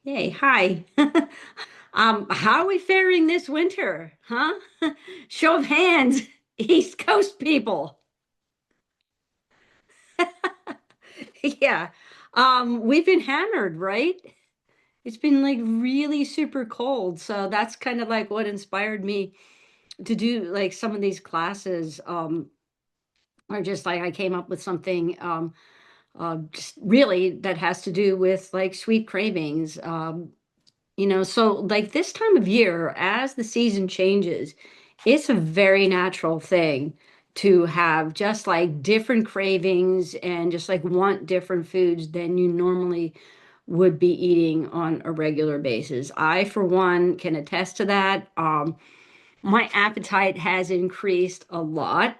Yay, hi. How are we faring this winter? Huh? Show of hands, East Coast people. Yeah. We've been hammered, right? It's been like really super cold. So that's kind of like what inspired me to do like some of these classes. Or just like I came up with something just really that has to do with like sweet cravings. So like this time of year, as the season changes, it's a very natural thing to have just like different cravings and just like want different foods than you normally would be eating on a regular basis. I, for one, can attest to that. My appetite has increased a lot.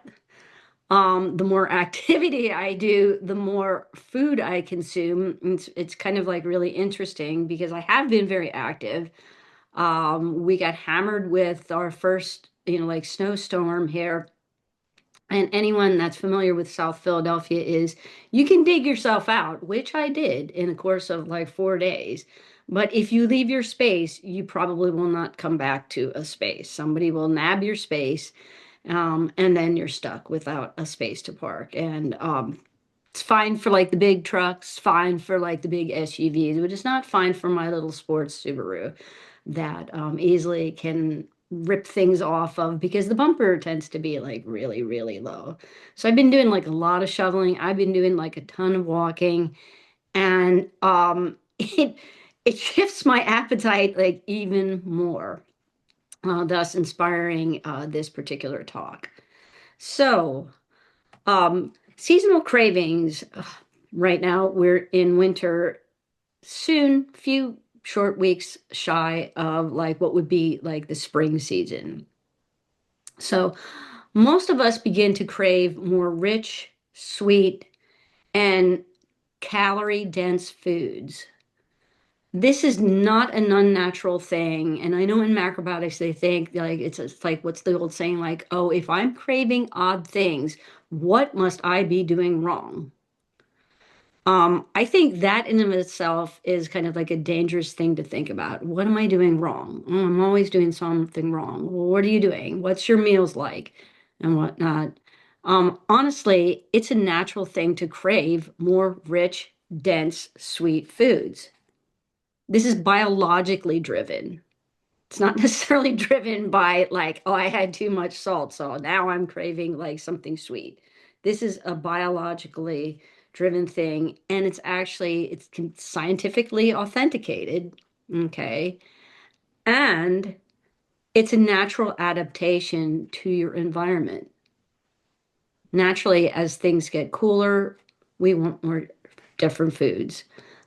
The more activity I do, the more food I consume. It's kind of like really interesting because I have been very active. We got hammered with our first, like snowstorm here. And anyone that's familiar with South Philadelphia is you can dig yourself out, which I did in the course of like 4 days. But if you leave your space, you probably will not come back to a space. Somebody will nab your space, and then you're stuck without a space to park. And it's fine for like the big trucks, fine for like the big SUVs, but it's not fine for my little sports Subaru that easily can rip things off of because the bumper tends to be like really, really low. So I've been doing like a lot of shoveling. I've been doing like a ton of walking, and it shifts my appetite like even more, thus inspiring this particular talk. So, seasonal cravings. Right now, we're in winter, soon, few short weeks shy of like what would be like the spring season. So, most of us begin to crave more rich, sweet, and calorie dense foods. This is not an unnatural thing. And I know in macrobiotics, they think like it's like what's the old saying, like, oh, if I'm craving odd things, what must I be doing wrong? I think that in and of itself is kind of like a dangerous thing to think about. What am I doing wrong? Oh, I'm always doing something wrong. Well, what are you doing? What's your meals like? And whatnot. Honestly, it's a natural thing to crave more rich, dense, sweet foods. This is biologically driven. It's not necessarily driven by like, oh, I had too much salt, so now I'm craving like something sweet. This is a biologically driven thing, and it's scientifically authenticated, okay? And it's a natural adaptation to your environment. Naturally, as things get cooler, we want more different foods.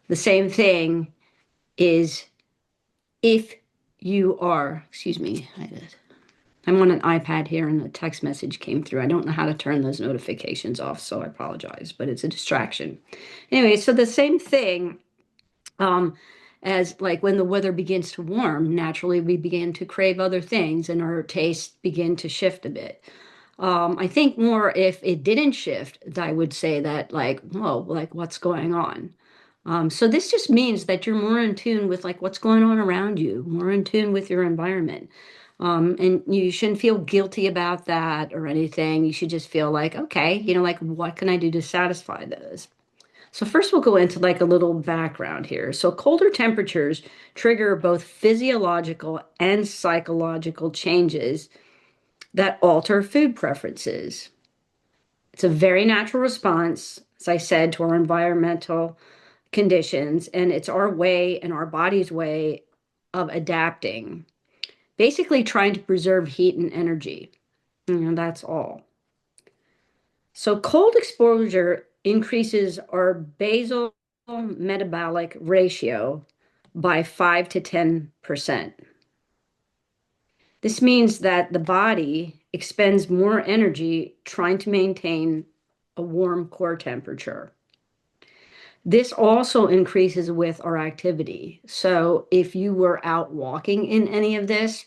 The same thing is if you are, excuse me, I'm on an iPad here and a text message came through. I don't know how to turn those notifications off, so I apologize, but it's a distraction. Anyway, so the same thing, um, as like when the weather begins to warm, naturally we begin to crave other things and our tastes begin to shift a bit. I think more if it didn't shift, I would say that like, whoa, like what's going on? So this just means that you're more in tune with like what's going on around you, more in tune with your environment. And you shouldn't feel guilty about that or anything. You should just feel like, okay, like what can I do to satisfy those? So first we'll go into like a little background here. So colder temperatures trigger both physiological and psychological changes that alter food preferences. It's a very natural response, as I said, to our environmental conditions, and it's our way and our body's way of adapting, basically trying to preserve heat and energy. That's all. So cold exposure increases our basal metabolic ratio by 5 to 10%. This means that the body expends more energy trying to maintain a warm core temperature. This also increases with our activity. So if you were out walking in any of this,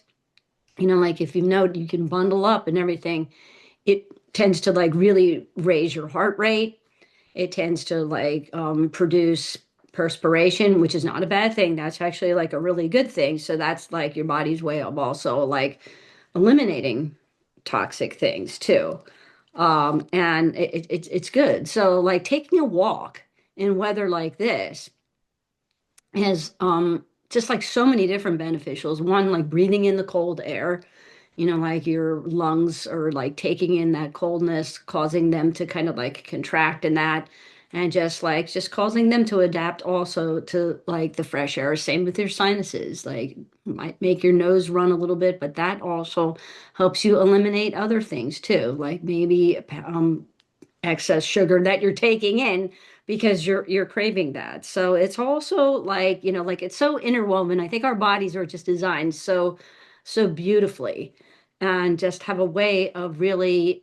like if you know you can bundle up and everything, it tends to like really raise your heart rate. It tends to like produce perspiration, which is not a bad thing. That's actually like a really good thing. So that's like your body's way of also like eliminating toxic things too. And it's good. So like taking a walk in weather like this has just like so many different beneficials. One, like breathing in the cold air, like your lungs are like taking in that coldness, causing them to kind of like contract in that, and just causing them to adapt also to like the fresh air. Same with your sinuses, like might make your nose run a little bit, but that also helps you eliminate other things too, like maybe excess sugar that you're taking in because you're craving that. So it's also like, like it's so interwoven. I think our bodies are just designed so beautifully and just have a way of making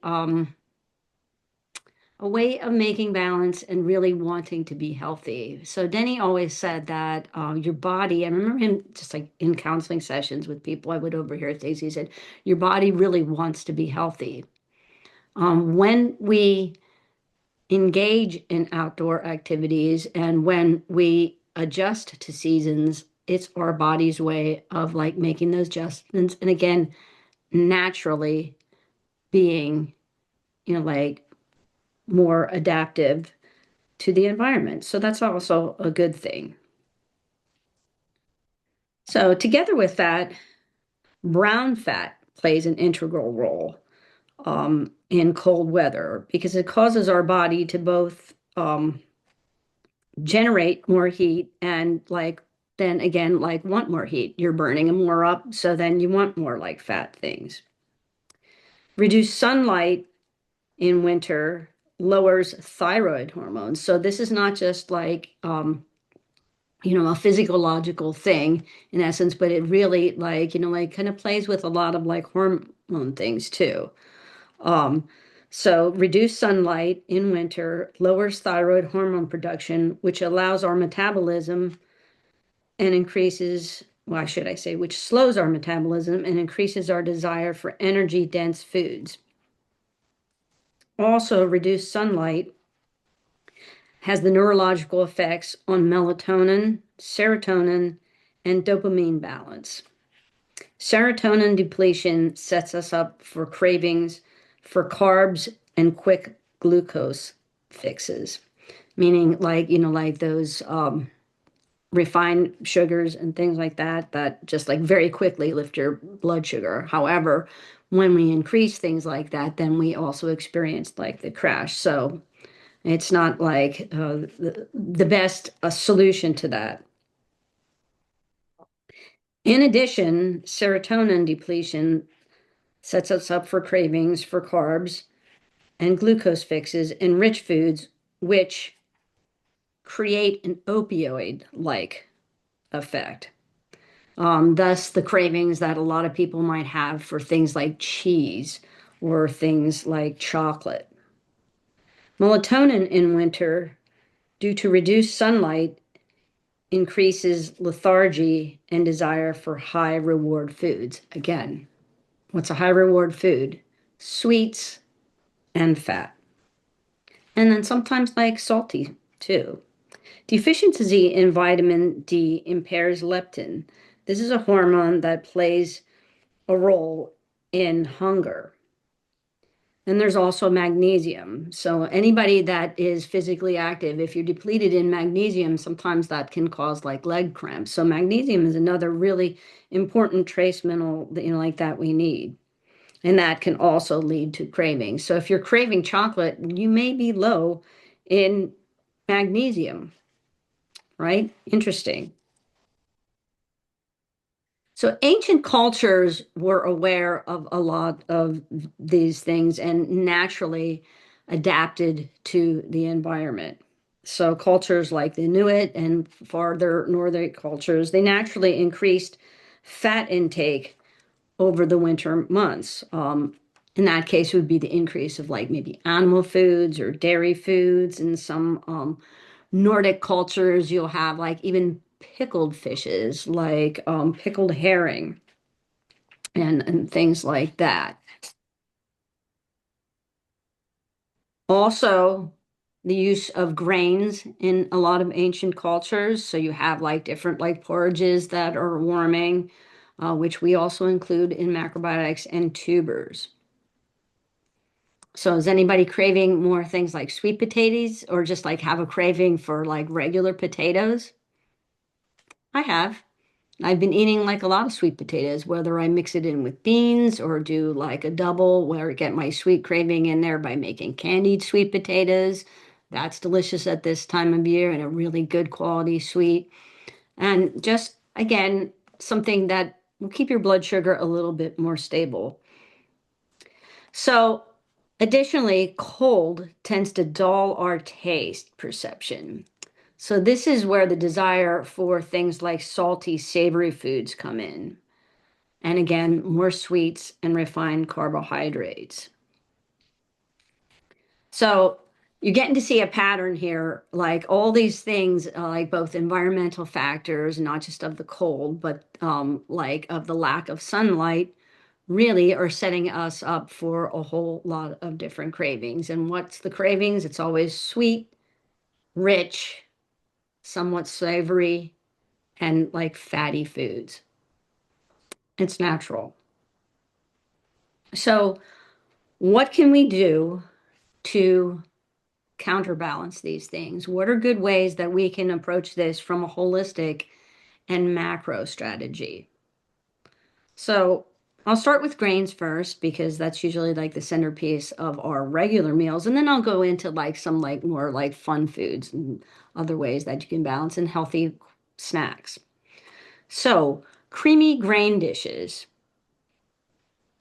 balance and really wanting to be healthy. So Denny always said that your body, I remember him just like in counseling sessions with people I would overhear things, he said, your body really wants to be healthy. When we engage in outdoor activities and when we adjust to seasons, it's our body's way of like making those adjustments. And again, naturally being, like more adaptive to the environment. So that's also a good thing. So together with that, brown fat plays an integral role in cold weather because it causes our body to both generate more heat and like then again like want more heat. You're burning them more up, so then you want more like fat things. Reduced sunlight in winter lowers thyroid hormones. So this is not just like a physiological thing in essence, but it really like like kind of plays with a lot of like hormone things too. Um, so reduced sunlight in winter lowers thyroid hormone production, which allows our metabolism and increases, why should I say, which slows our metabolism and increases our desire for energy dense foods. Also, reduced sunlight has the neurological effects on melatonin, serotonin, and dopamine balance. Serotonin depletion sets us up for cravings for carbs and quick glucose fixes, meaning like, like those refined sugars and things like that, that just like very quickly lift your blood sugar. However, when we increase things like that, then we also experience like the crash. So it's not like the best solution to that. In addition, serotonin depletion sets us up for cravings for carbs and glucose fixes in rich foods, which create an opioid like effect. Thus, the cravings that a lot of people might have for things like cheese or things like chocolate. Melatonin in winter, due to reduced sunlight, increases lethargy and desire for high reward foods. Again, what's a high reward food? Sweets and fat. And then sometimes like salty too. Deficiency in vitamin D impairs leptin. This is a hormone that plays a role in hunger. And there's also magnesium. So anybody that is physically active, if you're depleted in magnesium, sometimes that can cause like leg cramps. So magnesium is another really important trace mineral that, like that we need. And that can also lead to craving. So if you're craving chocolate, you may be low in magnesium, right? Interesting. So ancient cultures were aware of a lot of these things and naturally adapted to the environment. So cultures like the Inuit and farther northern cultures, they naturally increased fat intake over the winter months. In that case, it would be the increase of like maybe animal foods or dairy foods. In some Nordic cultures, you'll have like even pickled fishes, like pickled herring and things like that. Also, the use of grains in a lot of ancient cultures. So you have like different like porridges that are warming, which we also include in macrobiotics, and tubers. So is anybody craving more things like sweet potatoes or just like have a craving for like regular potatoes? I have. I've been eating like a lot of sweet potatoes, whether I mix it in with beans or do like a double where I get my sweet craving in there by making candied sweet potatoes. That's delicious at this time of year and a really good quality sweet. And just again, something that will keep your blood sugar a little bit more stable. So, additionally, cold tends to dull our taste perception. So, this is where the desire for things like salty, savory foods come in. And again, more sweets and refined carbohydrates. So, you're getting to see a pattern here, like all these things, like both environmental factors, not just of the cold, but like of the lack of sunlight, really are setting us up for a whole lot of different cravings. And what's the cravings? It's always sweet, rich, somewhat savory, and like fatty foods. It's natural. So, what can we do to counterbalance these things? What are good ways that we can approach this from a holistic and macro strategy? So I'll start with grains first because that's usually like the centerpiece of our regular meals. And then I'll go into like some like more like fun foods and other ways that you can balance and healthy snacks. So creamy grain dishes,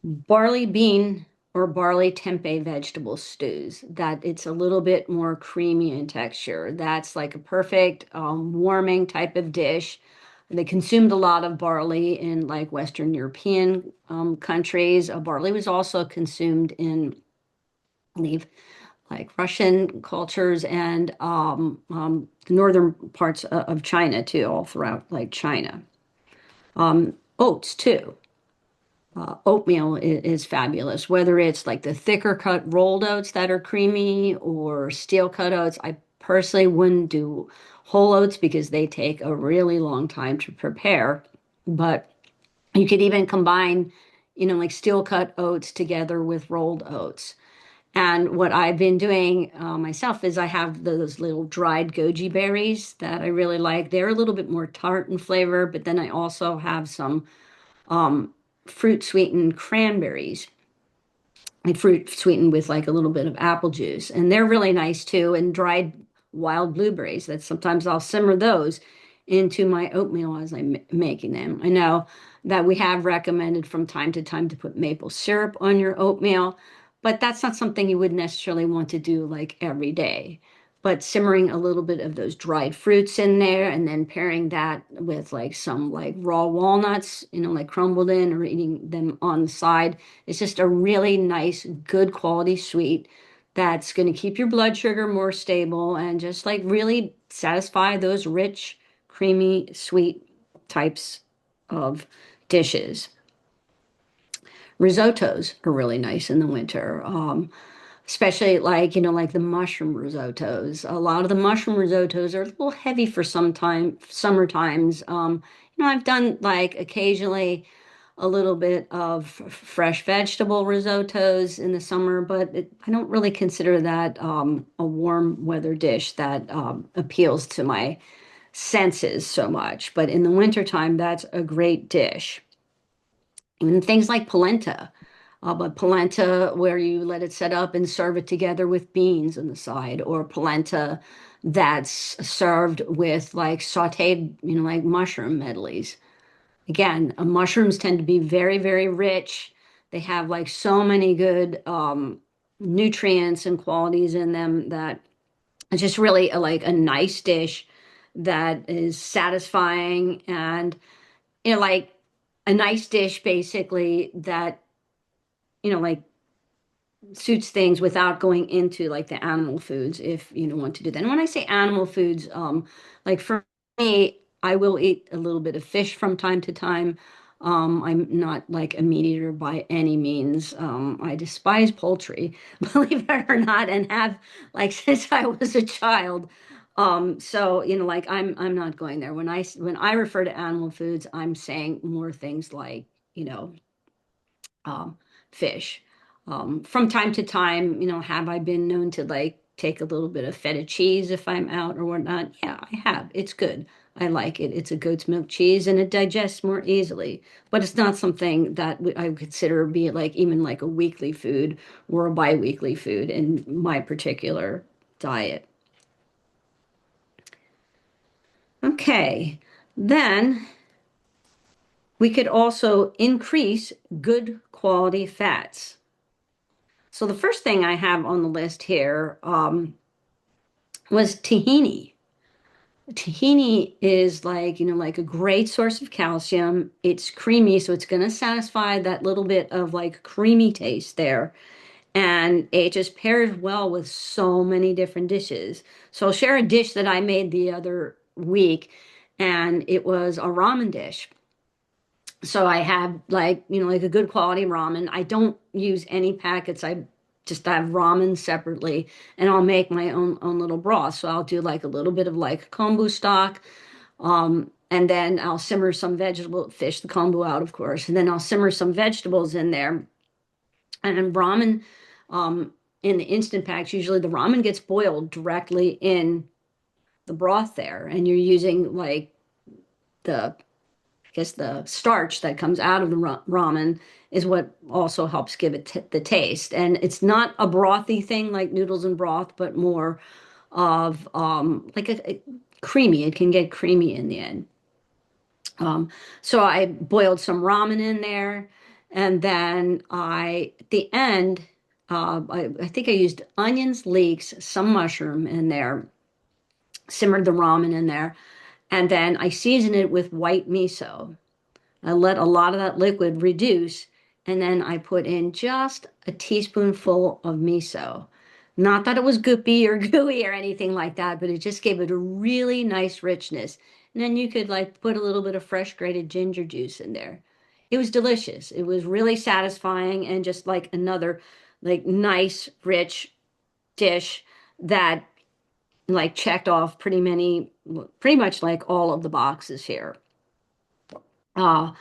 barley bean or barley tempeh vegetable stews, that it's a little bit more creamy in texture. That's like a perfect warming type of dish. They consumed a lot of barley in like Western European countries. Barley was also consumed in, I believe, like Russian cultures and the northern parts of China too, all throughout like China. Oats too. Oatmeal is fabulous, whether it's like the thicker cut rolled oats that are creamy or steel cut oats. I personally wouldn't do whole oats because they take a really long time to prepare. But you could even combine, like steel cut oats together with rolled oats. And what I've been doing myself is I have those little dried goji berries that I really like. They're a little bit more tart in flavor, but then I also have some um, fruit sweetened cranberries, like fruit sweetened with like a little bit of apple juice. And they're really nice too. And dried wild blueberries that sometimes I'll simmer those into my oatmeal as I'm making them. I know that we have recommended from time to time to put maple syrup on your oatmeal, but that's not something you would necessarily want to do like every day. But simmering a little bit of those dried fruits in there and then pairing that with like some like raw walnuts, like crumbled in or eating them on the side. It's just a really nice, good quality sweet that's going to keep your blood sugar more stable and just like really satisfy those rich, creamy, sweet types of dishes. Risottos are really nice in the winter. Especially like, like the mushroom risottos. A lot of the mushroom risottos are a little heavy for some time, summer times. I've done like occasionally a little bit of fresh vegetable risottos in the summer, but I don't really consider that a warm weather dish that appeals to my senses so much. But in the wintertime, that's a great dish. And things like polenta. But polenta, where you let it set up and serve it together with beans on the side, or polenta that's served with like sauteed, like mushroom medleys. Again, mushrooms tend to be very, very rich. They have like so many good nutrients and qualities in them that it's just really like a nice dish that is satisfying and, like a nice dish basically that, like suits things without going into like the animal foods if you don't want to do that. And when I say animal foods, like for me, I will eat a little bit of fish from time to time. I'm not like a meat eater by any means. I despise poultry, believe it or not, and have like since I was a child. So like I'm not going there. When I refer to animal foods, I'm saying more things like, you know, um, fish. From time to time, have I been known to like take a little bit of feta cheese if I'm out or whatnot? Yeah, I have. It's good. I like it. It's a goat's milk cheese and it digests more easily. But it's not something that I would consider be like even like a weekly food or a bi-weekly food in my particular diet. Okay. Then we could also increase good quality fats. So the first thing I have on the list here was tahini. Tahini is like, like a great source of calcium. It's creamy, so it's going to satisfy that little bit of like creamy taste there. And it just pairs well with so many different dishes. So I'll share a dish that I made the other week, and it was a ramen dish. So I have like, like a good quality ramen. I don't use any packets. I just have ramen separately and I'll make my own little broth. So I'll do like a little bit of like kombu stock. And then I'll simmer some vegetable fish, the kombu out, of course. And then I'll simmer some vegetables in there. And then ramen, in the instant packs, usually the ramen gets boiled directly in the broth there. And you're using like the I guess the starch that comes out of the ramen is what also helps give it the taste. And it's not a brothy thing like noodles and broth, but more of like a creamy. It can get creamy in the end. Um, so I boiled some ramen in there, and then at the end, I think I used onions, leeks, some mushroom in there, simmered the ramen in there, and then I seasoned it with white miso. I let a lot of that liquid reduce, and then I put in just a teaspoonful of miso. Not that it was goopy or gooey or anything like that, but it just gave it a really nice richness. And then you could like put a little bit of fresh grated ginger juice in there. It was delicious. It was really satisfying and just like another like nice, rich dish that like checked off pretty much like all of the boxes here. Uh,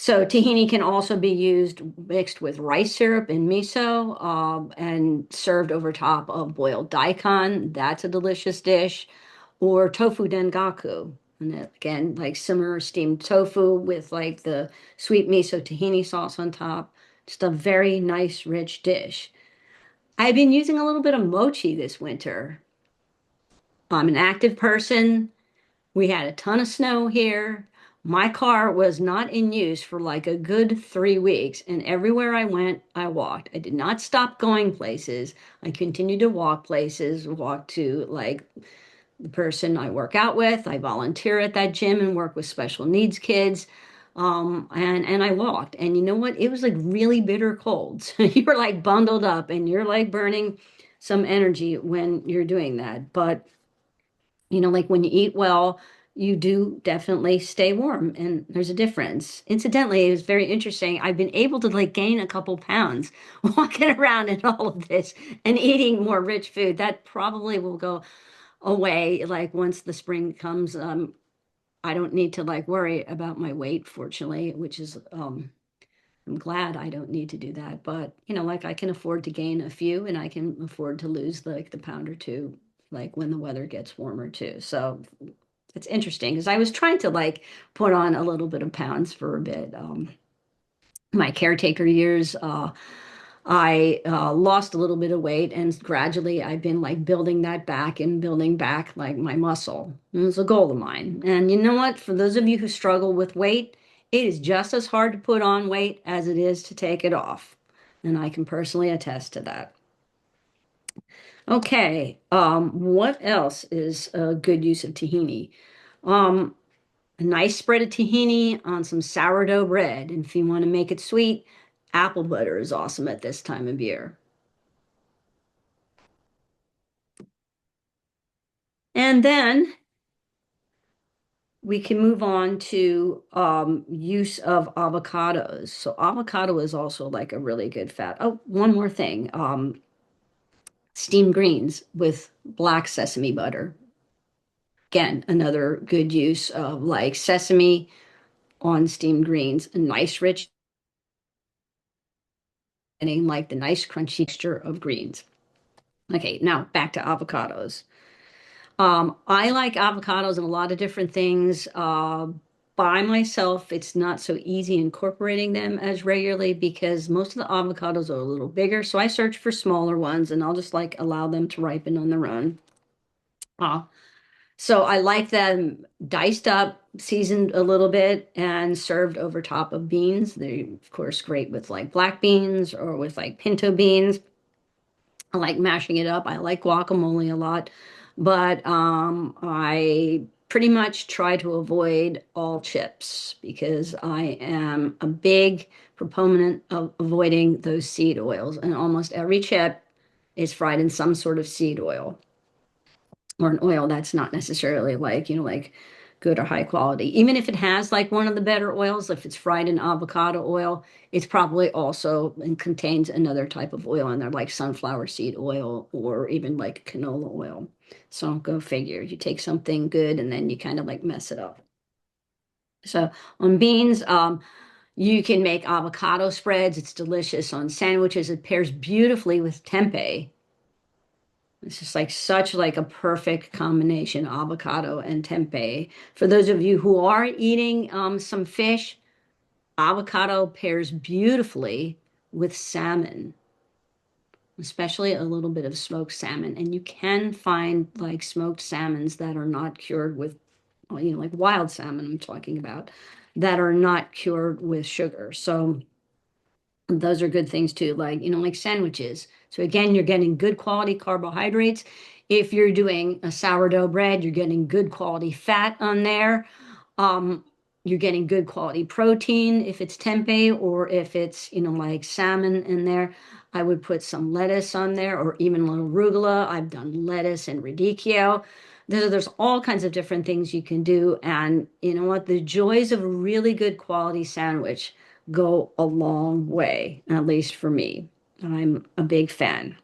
So tahini can also be used mixed with rice syrup and miso, and served over top of boiled daikon. That's a delicious dish. Or tofu dengaku. And that, again, like simmer steamed tofu with like the sweet miso tahini sauce on top. Just a very nice, rich dish. I've been using a little bit of mochi this winter. I'm an active person. We had a ton of snow here. My car was not in use for like a good 3 weeks, and everywhere I went, I walked. I did not stop going places. I continued to walk places, walk to like the person I work out with. I volunteer at that gym and work with special needs kids. And I walked, and you know what? It was like really bitter cold. So you're like bundled up, and you're like burning some energy when you're doing that. But like when you eat well, you do definitely stay warm, and there's a difference. Incidentally, it was very interesting. I've been able to like gain a couple pounds walking around in all of this and eating more rich food. That probably will go away like once the spring comes. I don't need to like worry about my weight, fortunately, which is I'm glad I don't need to do that. But like I can afford to gain a few and I can afford to lose like the pound or two, like when the weather gets warmer too. So it's interesting because I was trying to like put on a little bit of pounds for a bit. My caretaker years, I lost a little bit of weight and gradually I've been like building that back and building back like my muscle. And it's a goal of mine. And you know what? For those of you who struggle with weight, it is just as hard to put on weight as it is to take it off. And I can personally attest to that. Okay, what else is a good use of tahini? Um, a nice spread of tahini on some sourdough bread. And if you want to make it sweet, apple butter is awesome at this time of year. And then we can move on to use of avocados. So avocado is also like a really good fat. Oh, one more thing. Steamed greens with black sesame butter. Again, another good use of like sesame on steamed greens, a nice rich and like the nice crunchy texture of greens. Okay, now back to avocados. I like avocados and a lot of different things. By myself, it's not so easy incorporating them as regularly because most of the avocados are a little bigger. So I search for smaller ones and I'll just like allow them to ripen on their own. Uh, so I like them diced up, seasoned a little bit, and served over top of beans. They're, of course, great with like black beans or with like pinto beans. I like mashing it up. I like guacamole a lot, but I pretty much try to avoid all chips because I am a big proponent of avoiding those seed oils. And almost every chip is fried in some sort of seed oil or an oil that's not necessarily like, like good or high quality. Even if it has like one of the better oils, if it's fried in avocado oil, it's probably also and contains another type of oil in there, like sunflower seed oil or even like canola oil. So go figure. You take something good and then you kind of like mess it up. So on beans, you can make avocado spreads. It's delicious on sandwiches. It pairs beautifully with tempeh. It's just like such like a perfect combination, avocado and tempeh. For those of you who are eating some fish, avocado pairs beautifully with salmon, especially a little bit of smoked salmon. And you can find like smoked salmons that are not cured with, well, like wild salmon I'm talking about, that are not cured with sugar. So those are good things too, like, like sandwiches. So again, you're getting good quality carbohydrates. If you're doing a sourdough bread, you're getting good quality fat on there. Um, you're getting good quality protein if it's tempeh or if it's, like salmon in there. I would put some lettuce on there or even a little arugula. I've done lettuce and radicchio. There's all kinds of different things you can do. And you know what? The joys of a really good quality sandwich go a long way, at least for me. I'm a big fan.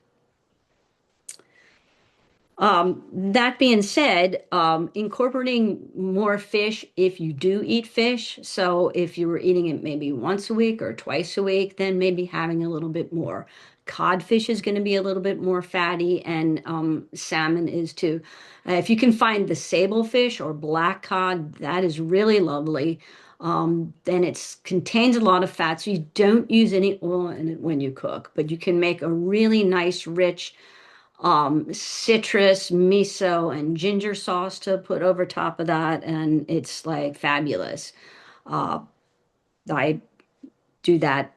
That being said, incorporating more fish if you do eat fish. So if you were eating it maybe once a week or twice a week, then maybe having a little bit more. Codfish is going to be a little bit more fatty, and salmon is too. If you can find the sable fish or black cod, that is really lovely. Then it contains a lot of fat, so you don't use any oil in it when you cook, but you can make a really nice, rich citrus, miso, and ginger sauce to put over top of that, and it's like fabulous. Uh, I do that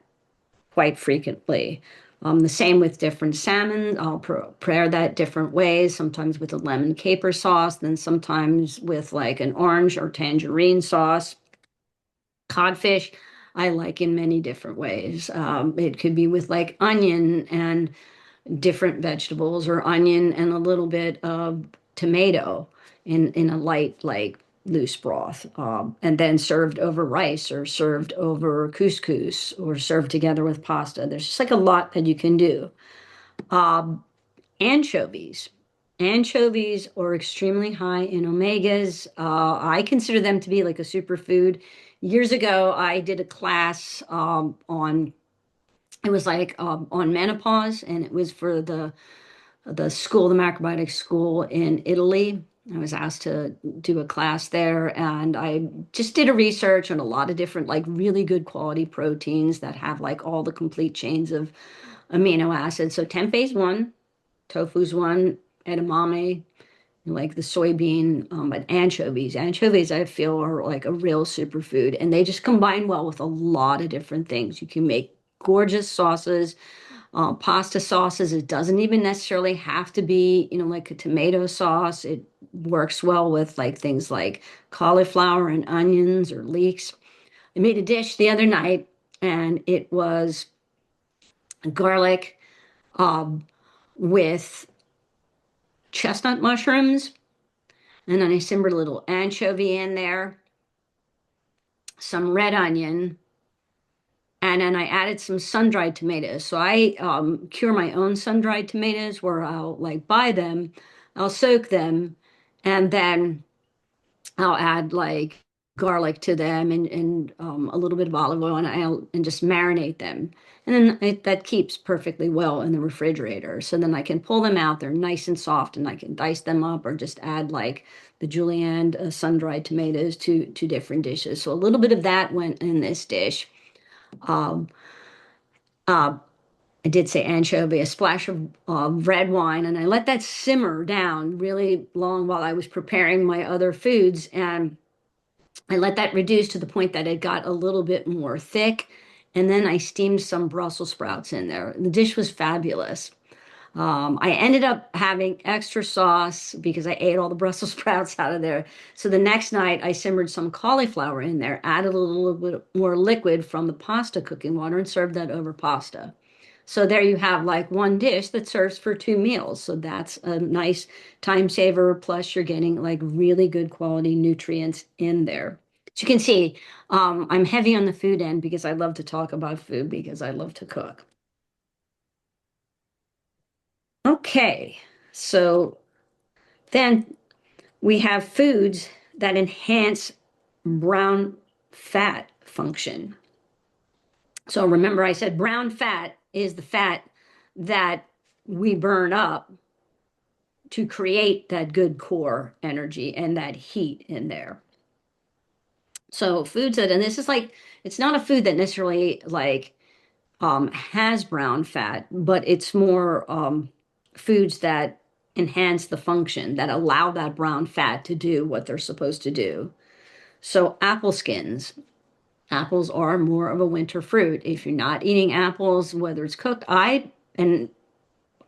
quite frequently. The same with different salmon. I'll prepare that different ways, sometimes with a lemon caper sauce, then sometimes with like an orange or tangerine sauce. Codfish, I like in many different ways. It could be with like onion and different vegetables or onion and a little bit of tomato in a light like loose broth, and then served over rice or served over couscous or served together with pasta. There's just like a lot that you can do. um, Anchovies. Anchovies are extremely high in omegas. I consider them to be like a superfood. Years ago I did a class on, it was like on menopause, and it was for the school, the macrobiotic school in Italy. I was asked to do a class there, and I just did a research on a lot of different, like really good quality proteins that have like all the complete chains of amino acids. So tempeh's one, tofu's one, edamame, like the soybean, but anchovies. Anchovies, I feel, are like a real superfood, and they just combine well with a lot of different things. You can make gorgeous sauces, pasta sauces. It doesn't even necessarily have to be, like a tomato sauce. It works well with like things like cauliflower and onions or leeks. I made a dish the other night, and it was garlic um, with chestnut mushrooms And then I simmered a little anchovy in there, some red onion, and then I added some sun-dried tomatoes. So I cure my own sun-dried tomatoes where I'll like buy them, I'll soak them, and then I'll add like garlic to them and a little bit of olive oil and just marinate them. And then that keeps perfectly well in the refrigerator. So then I can pull them out. They're nice and soft, and I can dice them up or just add like the julienne sun-dried tomatoes to different dishes. So a little bit of that went in this dish. Um, uh, I did say anchovy, a splash of red wine, and I let that simmer down really long while I was preparing my other foods. And I let that reduce to the point that it got a little bit more thick. And then I steamed some Brussels sprouts in there. The dish was fabulous. I ended up having extra sauce because I ate all the Brussels sprouts out of there. So the next night, I simmered some cauliflower in there, added a little bit more liquid from the pasta cooking water, and served that over pasta. So there you have like one dish that serves for two meals. So that's a nice time saver. Plus, you're getting like really good quality nutrients in there. As you can see, I'm heavy on the food end because I love to talk about food because I love to cook. Okay, so then we have foods that enhance brown fat function. So remember, I said brown fat is the fat that we burn up to create that good core energy and that heat in there. So foods that, and this is like, it's not a food that necessarily like has brown fat, but it's more foods that enhance the function that allow that brown fat to do what they're supposed to do. So apple skins. Apples are more of a winter fruit. If you're not eating apples, whether it's cooked, and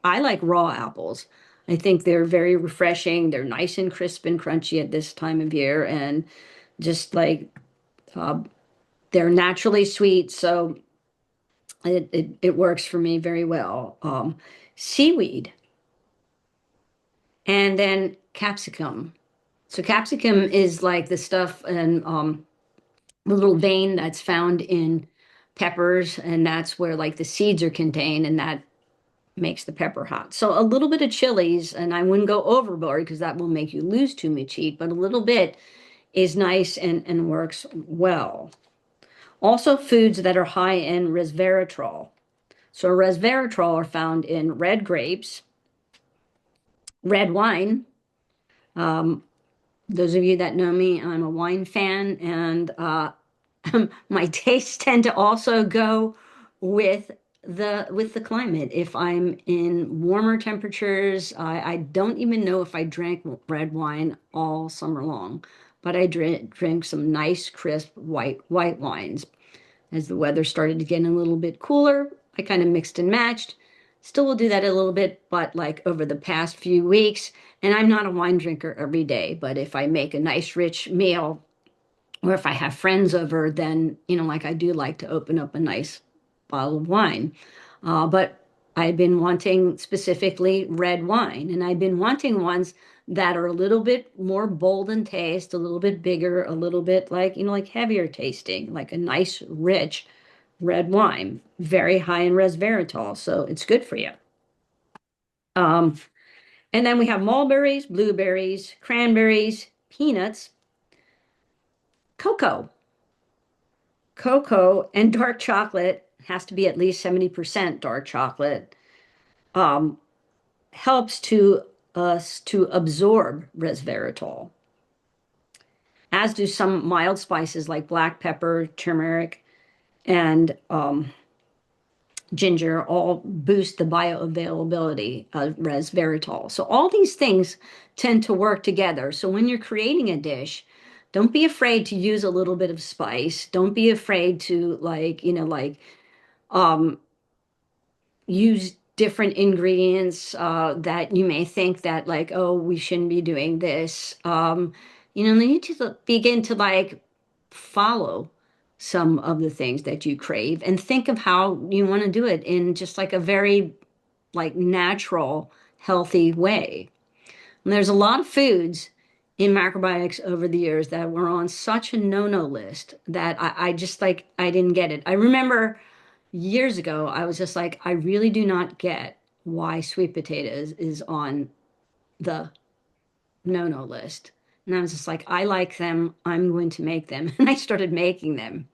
I like raw apples. I think they're very refreshing. They're nice and crisp and crunchy at this time of year, and just like uh, they're naturally sweet, so it works for me very well. Seaweed, and then capsicum. So capsicum is like the stuff and the little vein that's found in peppers, and that's where like the seeds are contained, and that makes the pepper hot. So a little bit of chilies, and I wouldn't go overboard because that will make you lose too much heat, but a little bit is nice and works well. Also, foods that are high in resveratrol. So resveratrol are found in red grapes, red wine. Um, those of you that know me, I'm a wine fan, and my tastes tend to also go with the climate. If I'm in warmer temperatures, I don't even know if I drank red wine all summer long, but I drink some nice crisp white wines. As the weather started to get a little bit cooler, I kind of mixed and matched. Still will do that a little bit, but like over the past few weeks, and I'm not a wine drinker every day, but if I make a nice rich meal or if I have friends over, then, like I do like to open up a nice bottle of wine. But I've been wanting specifically red wine, and I've been wanting ones that are a little bit more bold in taste, a little bit bigger, a little bit like, like heavier tasting, like a nice, rich red wine, very high in resveratrol. So it's good for you. Um, and then we have mulberries, blueberries, cranberries, peanuts, cocoa. Cocoa and dark chocolate has to be at least 70% dark chocolate, um, helps to us to absorb resveratrol, as do some mild spices like black pepper, turmeric, and ginger, all boost the bioavailability of resveratrol. So all these things tend to work together. So when you're creating a dish, don't be afraid to use a little bit of spice. Don't be afraid to um, use different ingredients that you may think that like, oh, we shouldn't be doing this. You need to begin to like follow some of the things that you crave and think of how you want to do it in just like a very like natural, healthy way. And there's a lot of foods in macrobiotics over the years that were on such a no-no list that I just like I didn't get it. I remember years ago I was just like I really do not get why sweet potatoes is on the no-no list. And I was just like I like them, I'm going to make them. And I started making them.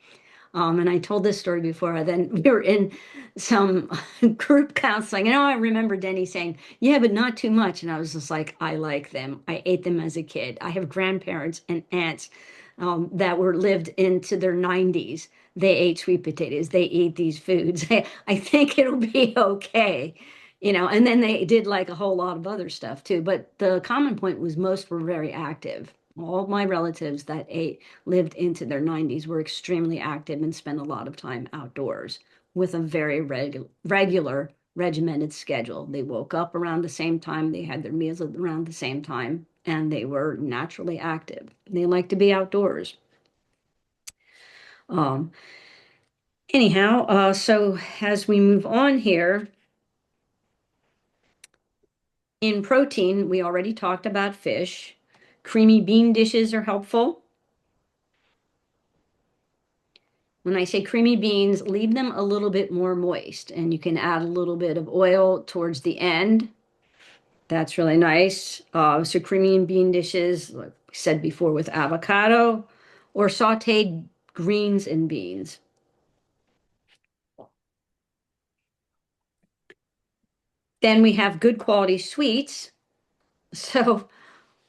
And I told this story before. Then we were in some group counseling. I remember Denny saying, "Yeah, but not too much." And I was just like, "I like them. I ate them as a kid. I have grandparents and aunts that were lived into their 90s. They ate sweet potatoes. They eat these foods. I think it'll be okay." And then they did like a whole lot of other stuff too. But the common point was most were very active. All my relatives that ate lived into their 90s were extremely active and spent a lot of time outdoors with a very regular, regimented schedule. They woke up around the same time, they had their meals around the same time, and they were naturally active. They like to be outdoors. Um, Anyhow, so as we move on here, in protein, we already talked about fish. Creamy bean dishes are helpful. When I say creamy beans, leave them a little bit more moist, and you can add a little bit of oil towards the end. That's really nice. So creamy bean dishes, like we said before, with avocado or sauteed greens and beans. Then we have good quality sweets. So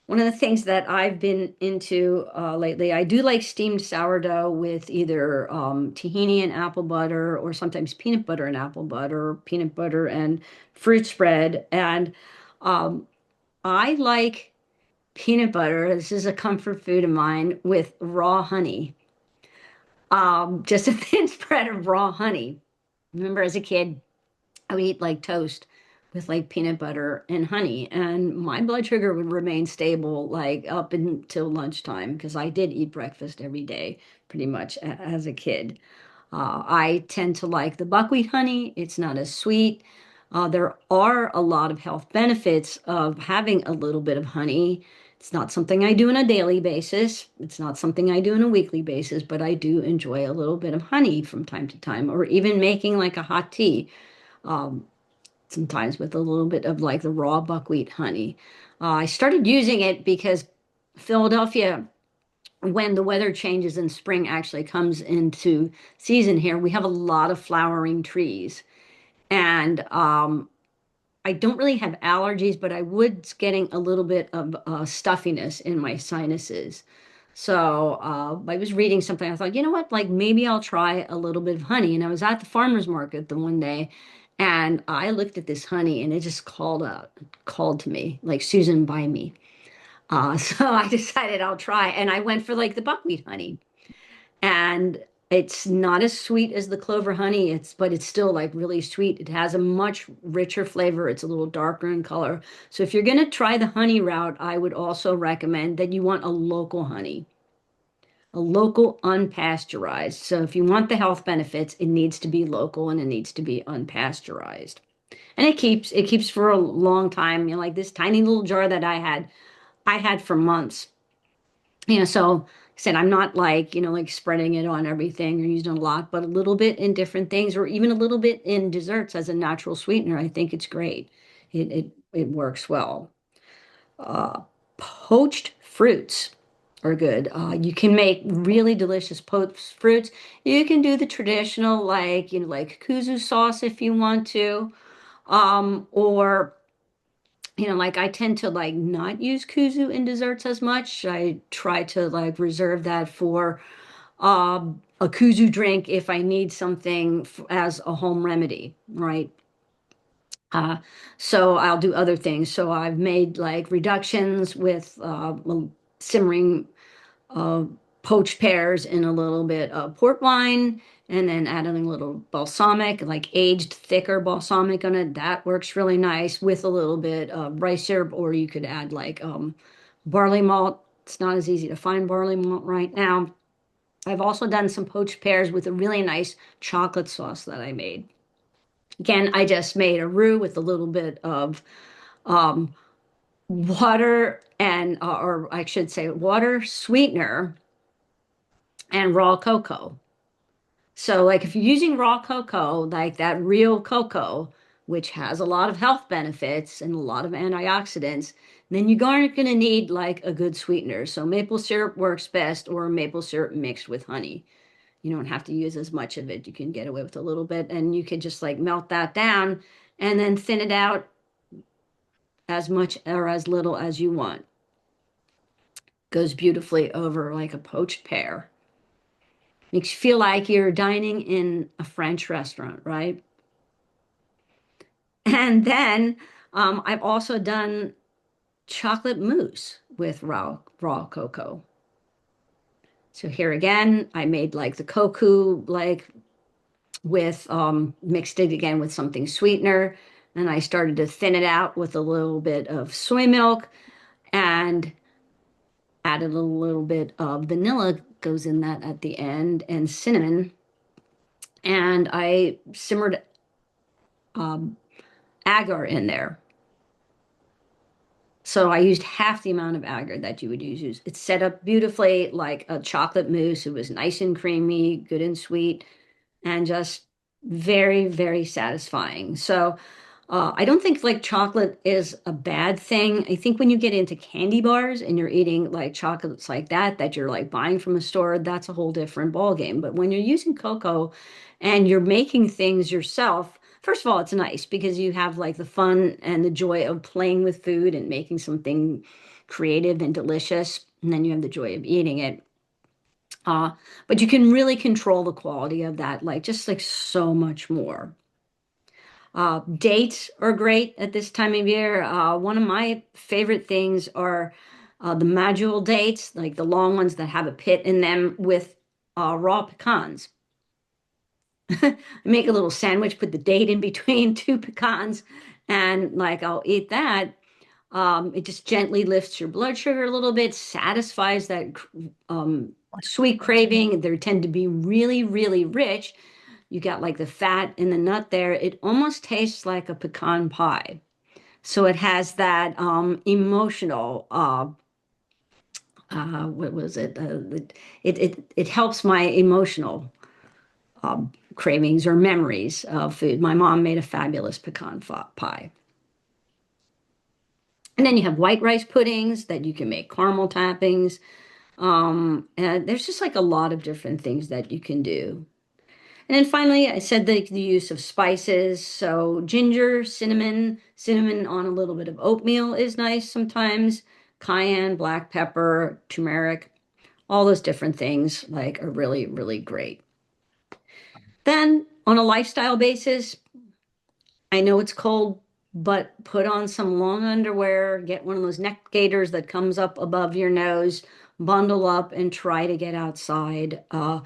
one of the things that I've been into lately, I do like steamed sourdough with either tahini and apple butter, or sometimes peanut butter and apple butter, or peanut butter and fruit spread. And um, I like peanut butter. This is a comfort food of mine with raw honey. Just a thin spread of raw honey. Remember as a kid, I would eat like toast with like peanut butter and honey, and my blood sugar would remain stable like up until lunchtime because I did eat breakfast every day pretty much as a kid. I tend to like the buckwheat honey. It's not as sweet. There are a lot of health benefits of having a little bit of honey. It's not something I do on a daily basis. It's not something I do on a weekly basis, but I do enjoy a little bit of honey from time to time, or even making like a hot tea. Um, Sometimes with a little bit of like the raw buckwheat honey. I started using it because Philadelphia, when the weather changes and spring actually comes into season here, we have a lot of flowering trees. And I don't really have allergies, but I was getting a little bit of stuffiness in my sinuses. So I was reading something. I thought, you know what? Like maybe I'll try a little bit of honey. And I was at the farmer's market the one day, and I looked at this honey, and it just called to me, like Susan, buy me. So I decided I'll try, and I went for like the buckwheat honey, and it's not as sweet as the clover honey. But it's still like really sweet. It has a much richer flavor. It's a little darker in color. So if you're going to try the honey route, I would also recommend that you want a local honey, a local unpasteurized. So if you want the health benefits, it needs to be local and it needs to be unpasteurized. And it keeps for a long time. Like this tiny little jar that I had for months. So like I said, I'm not like, like spreading it on everything or using a lot, but a little bit in different things, or even a little bit in desserts as a natural sweetener. I think it's great. It works well. Uh, Poached fruits are good. You can make really delicious poached fruits. You can do the traditional, like, like kuzu sauce if you want to. Or, like I tend to like not use kuzu in desserts as much. I try to like reserve that for a kuzu drink if I need something as a home remedy, right? Uh, so I'll do other things. So I've made like reductions with simmering uh, poached pears in a little bit of port wine, and then adding a little balsamic, like aged thicker balsamic on it. That works really nice with a little bit of rice syrup, or you could add like barley malt. It's not as easy to find barley malt right now. I've also done some poached pears with a really nice chocolate sauce that I made. Again, I just made a roux with a little bit of um, water and, or I should say, water, sweetener, and raw cocoa. So, like, if you're using raw cocoa, like that real cocoa, which has a lot of health benefits and a lot of antioxidants, then you aren't going to need like a good sweetener. So, maple syrup works best, or maple syrup mixed with honey. You don't have to use as much of it. You can get away with a little bit, and you could just like melt that down and then thin it out as much or as little as you want. Goes beautifully over like a poached pear. Makes you feel like you're dining in a French restaurant, right? And then I've also done chocolate mousse with raw cocoa. So here again, I made like the cocoa like with mixed it again with something sweetener, and I started to thin it out with a little bit of soy milk and added a little bit of vanilla goes in that at the end and cinnamon, and I simmered um, agar in there. So I used half the amount of agar that you would use. It's set up beautifully like a chocolate mousse. It was nice and creamy, good and sweet, and just very, very satisfying. So I don't think like chocolate is a bad thing. I think when you get into candy bars and you're eating like chocolates like that you're like buying from a store, that's a whole different ball game. But when you're using cocoa and you're making things yourself, first of all, it's nice because you have like the fun and the joy of playing with food and making something creative and delicious, and then you have the joy of eating it. Uh, but you can really control the quality of that, like just like so much more. Dates are great at this time of year. One of my favorite things are the medjool dates, like the long ones that have a pit in them with raw pecans. I make a little sandwich, put the date in between two pecans, and like I'll eat that. It just gently lifts your blood sugar a little bit, satisfies that sweet craving. They tend to be really, really rich. You got like the fat in the nut there. It almost tastes like a pecan pie. So it has that emotional, what was it? It helps my emotional cravings or memories of food. My mom made a fabulous pecan pie. And then you have white rice puddings that you can make caramel toppings. And there's just like a lot of different things that you can do. And then finally, I said the use of spices. So ginger, cinnamon on a little bit of oatmeal is nice sometimes. Cayenne, black pepper, turmeric, all those different things like are really, really great. Then on a lifestyle basis, I know it's cold, but put on some long underwear, get one of those neck gaiters that comes up above your nose, bundle up and try to get outside. A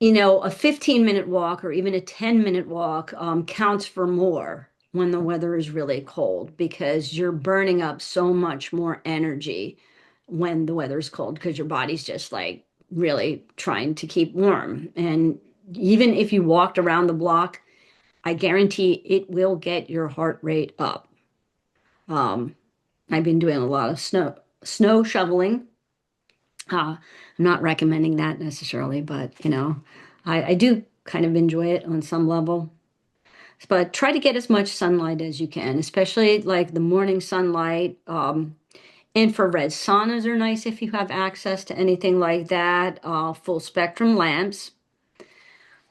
15-minute walk or even a 10-minute walk counts for more when the weather is really cold because you're burning up so much more energy when the weather is cold because your body's just like really trying to keep warm. And even if you walked around the block, I guarantee it will get your heart rate up. Um, I've been doing a lot of snow shoveling. I'm not recommending that necessarily, but I do kind of enjoy it on some level. But try to get as much sunlight as you can, especially like the morning sunlight. Infrared saunas are nice if you have access to anything like that. Full spectrum lamps.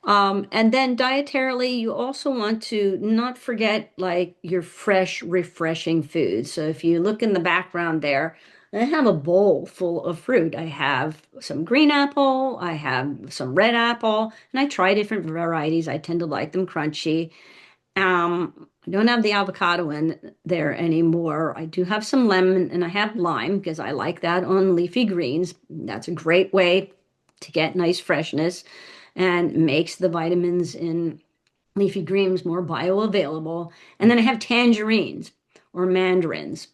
And then dietarily, you also want to not forget like your fresh, refreshing food. So if you look in the background there, I have a bowl full of fruit. I have some green apple, I have some red apple, and I try different varieties. I tend to like them crunchy. I don't have the avocado in there anymore. I do have some lemon and I have lime because I like that on leafy greens. That's a great way to get nice freshness and makes the vitamins in leafy greens more bioavailable. And then I have tangerines or mandarins.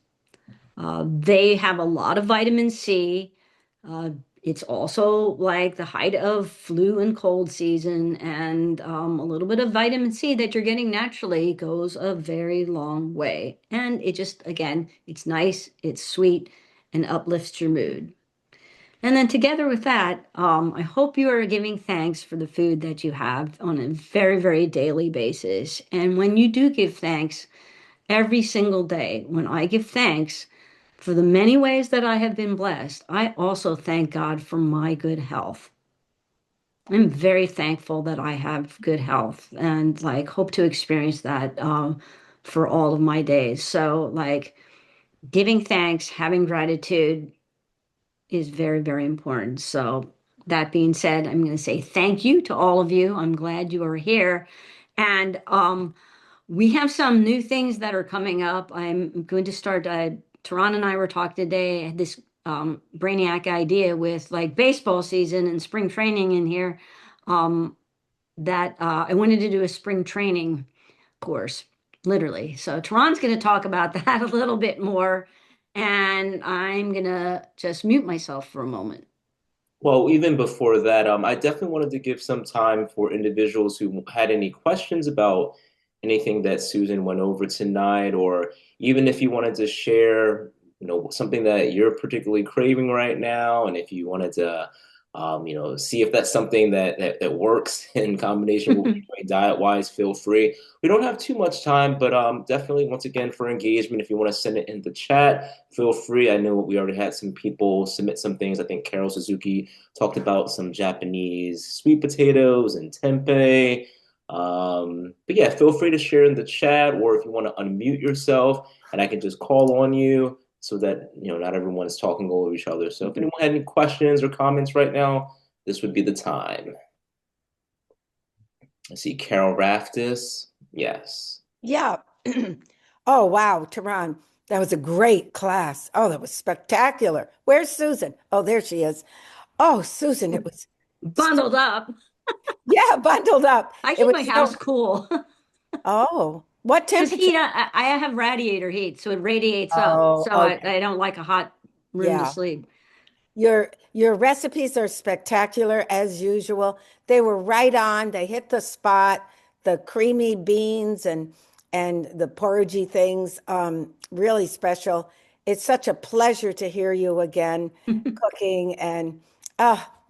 They have a lot of vitamin C. Uh, it's also like the height of flu and cold season, and a little bit of vitamin C that you're getting naturally goes a very long way. And it just, again, it's nice, it's sweet, and uplifts your mood. And then together with that, I hope you are giving thanks for the food that you have on a very, very daily basis. And when you do give thanks every single day, when I give thanks for the many ways that I have been blessed, I also thank God for my good health. I'm very thankful that I have good health and like hope to experience that for all of my days. So, like, giving thanks, having gratitude is very, very important. So, that being said, I'm going to say thank you to all of you. I'm glad you are here. And we have some new things that are coming up. I'm going to start. Tehran and I were talking today. I had this brainiac idea with like baseball season and spring training in here um, that I wanted to do a spring training course, literally. So Tehran's going to talk about that a little bit more. And I'm going to just mute myself for a moment. Well, even before that, I definitely wanted to give some time for individuals who had any questions about anything that Susan went over tonight, or even if you wanted to share, something that you're particularly craving right now, and if you wanted to, see if that's something that works in combination with what you're doing diet-wise, feel free. We don't have too much time, but definitely, once again, for engagement, if you want to send it in the chat, feel free. I know we already had some people submit some things. I think Carol Suzuki talked about some Japanese sweet potatoes and tempeh. But yeah, feel free to share in the chat, or if you want to unmute yourself and I can just call on you so that not everyone is talking over each other. So if anyone had any questions or comments right now, this would be the time. I see Carol Raftis. Yes. Yeah. Oh, wow, Tehran. That was a great class. Oh, that was spectacular. Where's Susan? Oh, there she is. Oh, Susan, it was so, Bundled up. yeah, bundled up. I It keep was my house so, cool. oh, what Because temperature? heat, I have radiator heat, so it radiates up. Oh, So okay. I don't like a hot room to Yeah. sleep. Your recipes are spectacular as usual. They were right on. They hit the spot. The creamy beans and the porridgey things, really special. It's such a pleasure to hear you again cooking, and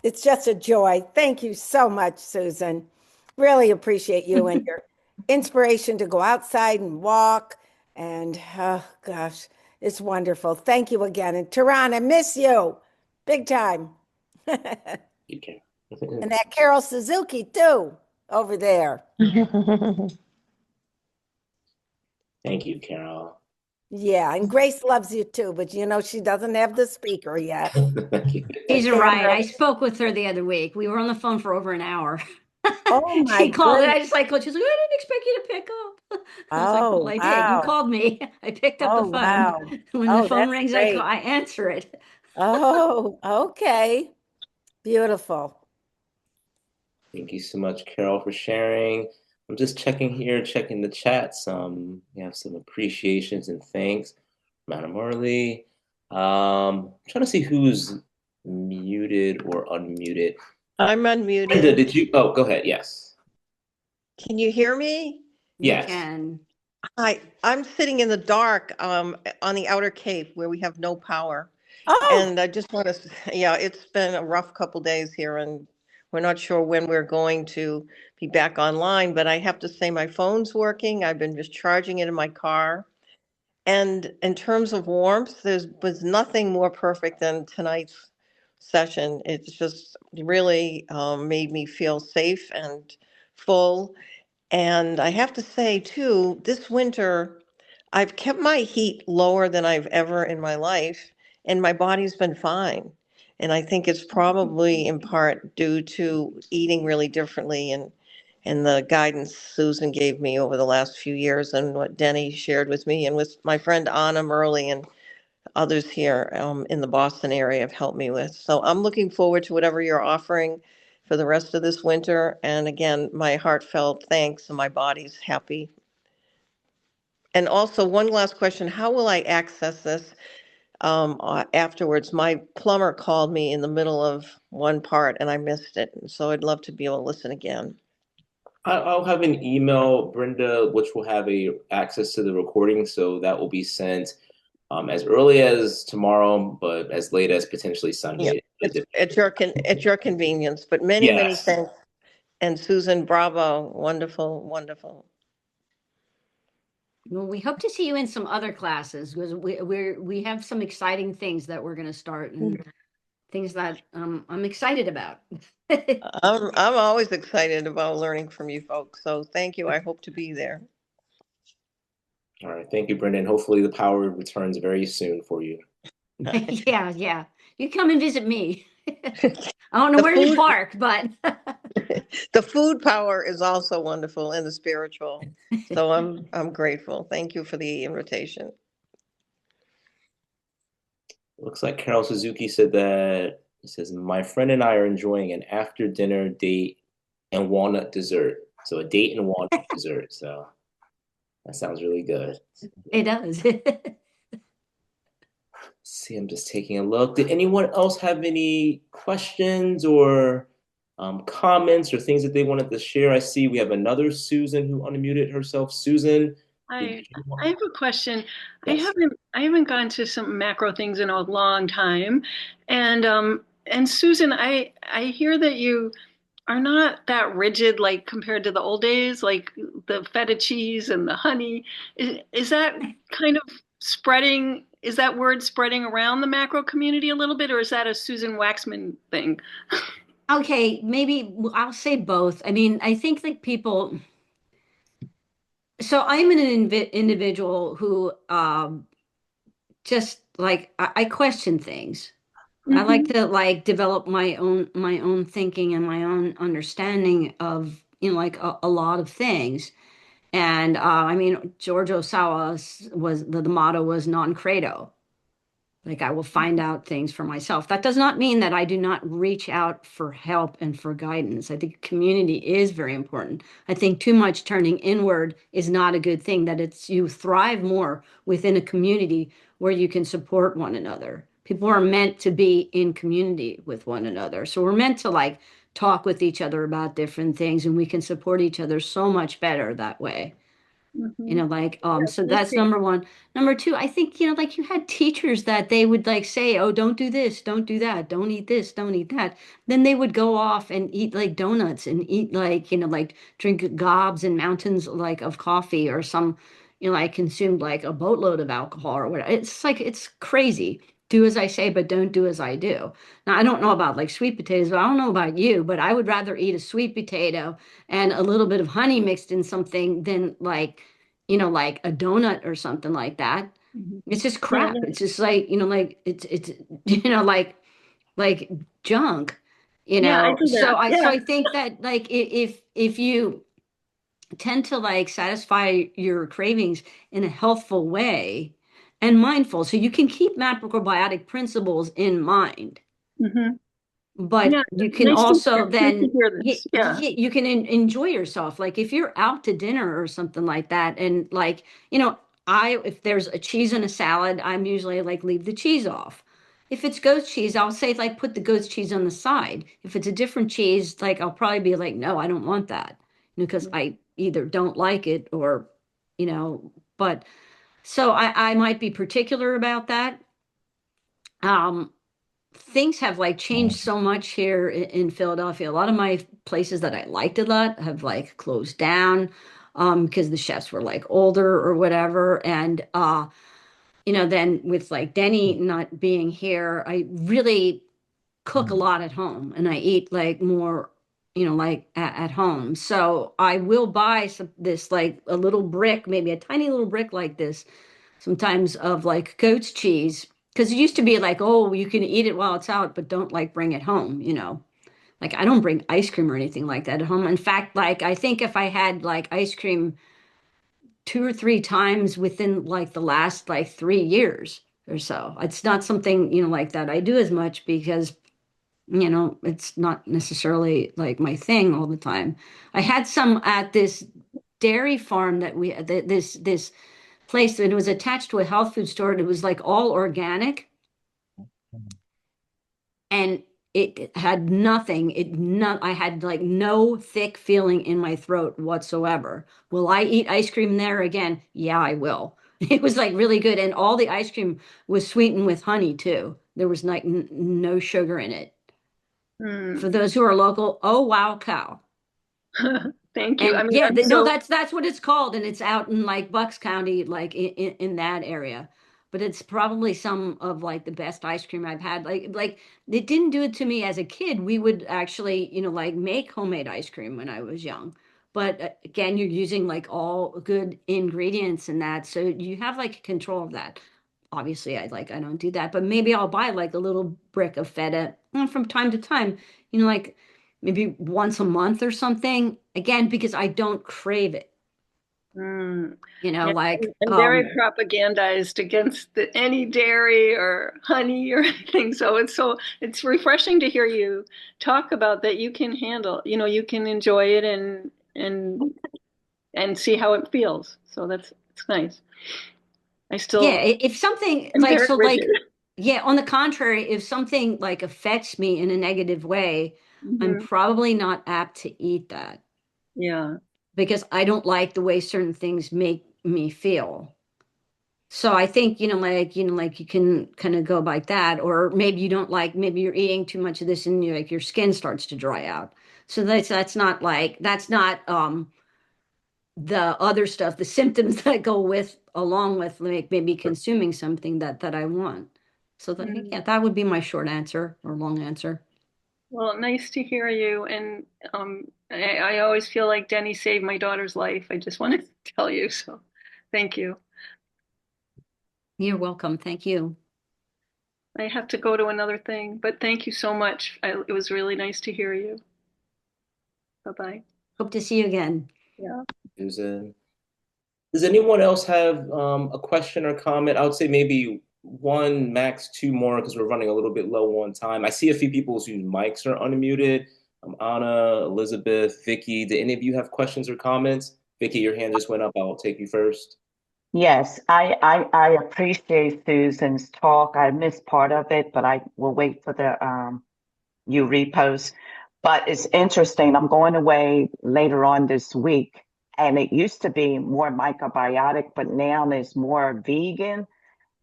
it's just a joy. Thank you so much, Susan. Really appreciate you and your inspiration to go outside and walk. And oh gosh, it's wonderful. Thank you again. And Tehran, I miss you. Big time. You can. And that Carol Suzuki too, over there. Thank you, Carol. Yeah, and Grace loves you too, but she doesn't have the speaker yet. Thank you. The She's right. camera. I spoke with her the other week. We were on the phone for over an hour. Oh my She called and goodness. I just like, she's like, I didn't expect you to pick up. I was like, well, Oh I did. You wow. called me. I picked up the Oh phone. wow. When the Oh, phone that's rings, great. I answer it. Oh, okay. Beautiful. Thank you so much, Carol, for sharing. I'm just checking here, checking the chat. We have some appreciations and thanks. Madam Marley. Trying to see who's muted or unmuted. I'm Brenda, unmuted. did you? Oh, go ahead. Yes. Can you hear me? We Yes. can. Hi, I'm sitting in the dark on the outer Cape where we have no power. Oh, And I just want to, yeah, it's been a rough couple days here, and we're not sure when we're going to be back online. But I have to say, my phone's working. I've been just charging it in my car. And in terms of warmth, there was nothing more perfect than tonight's session. It's just really made me feel safe and full. And I have to say, too, this winter, I've kept my heat lower than I've ever in my life, and my body's been fine. And I think it's probably in part due to eating really differently and the guidance Susan gave me over the last few years and what Denny shared with me and with my friend Anna Murley and others here in the Boston area have helped me with. So I'm looking forward to whatever you're offering for the rest of this winter. And again, my heartfelt thanks and my body's happy. And also, one last question: how will I access this? afterwards. My plumber called me in the middle of one part and I missed it. So I'd love to be able to listen again. I'll have an email, Brenda, which will have a access to the recording, so that will be sent as early as tomorrow, but as late as potentially Yeah, Sunday. it's at your convenience. But many Yes. thanks. And Susan, bravo, wonderful, wonderful. Well, we hope to see you in some other classes because we have some exciting things that we're going to start and things that I'm excited about. I'm always excited about learning from you folks. So thank you. I hope to be there. All right. Thank you, Brendan. Hopefully the power returns very soon for you. Yeah, yeah. You come and visit me. I don't know The where you food, park, but the food power is also wonderful and the spiritual. So I'm grateful. Thank you for the invitation. Looks like Carol Suzuki said that it says, my friend and I are enjoying an after dinner date and walnut dessert. So a date and walnut dessert. So that sounds really good. it does. See, I'm just taking a look. Did anyone else have any questions or comments or things that they wanted to share? I see we have another Susan who unmuted herself. Susan, did I you I want? have a question. Yes. I haven't gone to some macro things in a long time. And Susan, I hear that you are not that rigid like compared to the old days, like the feta cheese and the honey. Is that kind of spreading, is that word spreading around the macro community a little bit, or is that a Susan Waxman thing? Okay, maybe I'll say both. I mean, I think like people, so I'm an individual who just like I question things. I like Hmm. to like develop my own thinking and my own understanding of like a lot of things. And I mean, George Osawa was the motto was non credo. Like I will find out things for myself. That does not mean that I do not reach out for help and for guidance. I think community is very important. I think too much turning inward is not a good thing, that it's you thrive more within a community where you can support one another. People are meant to be in community with one another. So we're meant to like talk with each other about different things and we can support each other so much better that way. Hmm. Like, Yeah, so thank that's you. number one. Number two, I think, like you had teachers that they would like say, oh, don't do this, don't do that, don't eat this, don't eat that. Then they would go off and eat like donuts and eat like, like drink gobs and mountains like of coffee or some, like consumed like a boatload of alcohol or whatever. It's like, it's crazy. Do as I say, but don't do as I do. Now, I don't know about like sweet potatoes, but I don't know about you, but I would rather eat a sweet potato and a little bit of honey mixed in something than like, like a donut or something like that. Mhm. It's just Yeah, crap. It's just like, like it's like junk, yeah, I do So that. I Yeah. think that like if you tend to like satisfy your cravings in a healthful way and mindful, so you can keep macrobiotic principles in mind, Hmm. Yeah, but you can nice to also nice to then hear this. Yeah. you can enjoy yourself. Like if you're out to dinner or something like that, and like, I if there's a cheese in a salad, I'm usually like leave the cheese off. If it's goat cheese, I'll say like put the goat cheese on the side. If it's a different cheese, like I'll probably be like, no, I don't want that, because I either don't like it or, you know, but so I might be particular about that. Um, Things have like changed so much here in Philadelphia. A lot of my places that I liked a lot have like closed down because the chefs were like older or whatever. And then with like Denny not being here, I really cook a lot at home and I eat like more, like at home. So I will buy this like a little brick, maybe a tiny little brick like this sometimes of like goat's cheese, because it used to be like, oh, you can eat it while it's out, but don't like bring it home. Like I don't bring ice cream or anything like that at home. In fact, like I think if I had like ice cream 2 or 3 times within like the last like 3 years or so, it's not something, like that I do as much because it's not necessarily like my thing all the time. I had some at this dairy farm that we this place and it was attached to a health food store and it was like all organic and it had nothing. I had like no thick feeling in my throat whatsoever. Will I eat ice cream there again? Yeah, I will. It was like really good. And all the ice cream was sweetened with honey too. There was like no sugar in it. For Hmm. those who are local, oh wow, cow. Thank you. I And mean, yeah, I'm no, so that's what it's called, and it's out in like Bucks County, like in that area. But it's probably some of like the best ice cream I've had. Like it didn't do it to me as a kid. We would actually, like make homemade ice cream when I was young. But again, you're using like all good ingredients and that, so you have like control of that. Obviously, I don't do that, but maybe I'll buy like a little brick of feta from time to time, like maybe once a month or something. Again, because I don't crave it. mm. Yeah, Like I'm very propagandized against any dairy or honey or anything. So it's refreshing to hear you talk about that you can handle, you can enjoy it and see how it feels. So it's nice. I yeah, still if something am like very so rigid. like yeah, on the contrary, if something like affects me in a negative way, I'm Hmm. probably not apt to eat that Yeah. because I don't like the way certain things make me feel. So I think, like you can kind of go like that, or maybe you don't like, maybe you're eating too much of this and you like your skin starts to dry out. So that's not the other stuff, the symptoms that go with along with like maybe consuming something that I want. So Mm. yeah, that would be my short answer or long answer. Well, nice to hear you. And I always feel like Denny saved my daughter's life. I just wanted to tell you. So thank you. You're welcome. Thank you. I have to go to another thing, but thank you so much. It was really nice to hear you. Bye bye. Hope to see you again. Yeah. Susan. Does anyone else have a question or comment? I would say maybe one, max two more, because we're running a little bit low on time. I see a few people whose mics are unmuted. Anna, Elizabeth, Vicky. Do any of you have questions or comments? Vicky, your hand just went up. I'll take you first. Yes, I appreciate Susan's talk. I missed part of it, but I will wait for the you repost. But it's interesting. I'm going away later on this week, and it used to be more microbiotic, but now there's more vegan,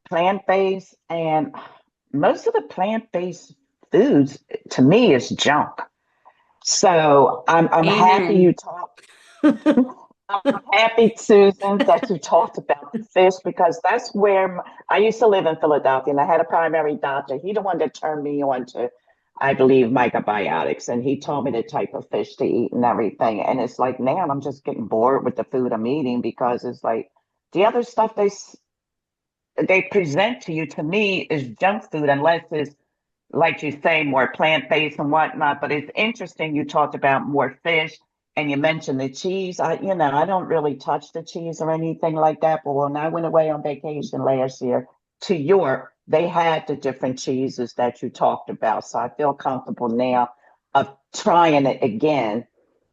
plant-based, and most of the plant-based foods to me is junk. So I'm happy you Amen. talked. I'm happy, Susan, that you talked about the fish because that's where I used to live in Philadelphia and I had a primary doctor. He the one that turned me on to, I believe, microbiotics, and he told me the type of fish to eat and everything. And it's like now I'm just getting bored with the food I'm eating because it's like the other stuff they present to you to me is junk food unless it's like you say, more plant-based and whatnot. But it's interesting you talked about more fish and you mentioned the cheese. I don't really touch the cheese or anything like that. But when I went away on vacation last year to Europe, they had the different cheeses that you talked about. So I feel comfortable now of trying it again,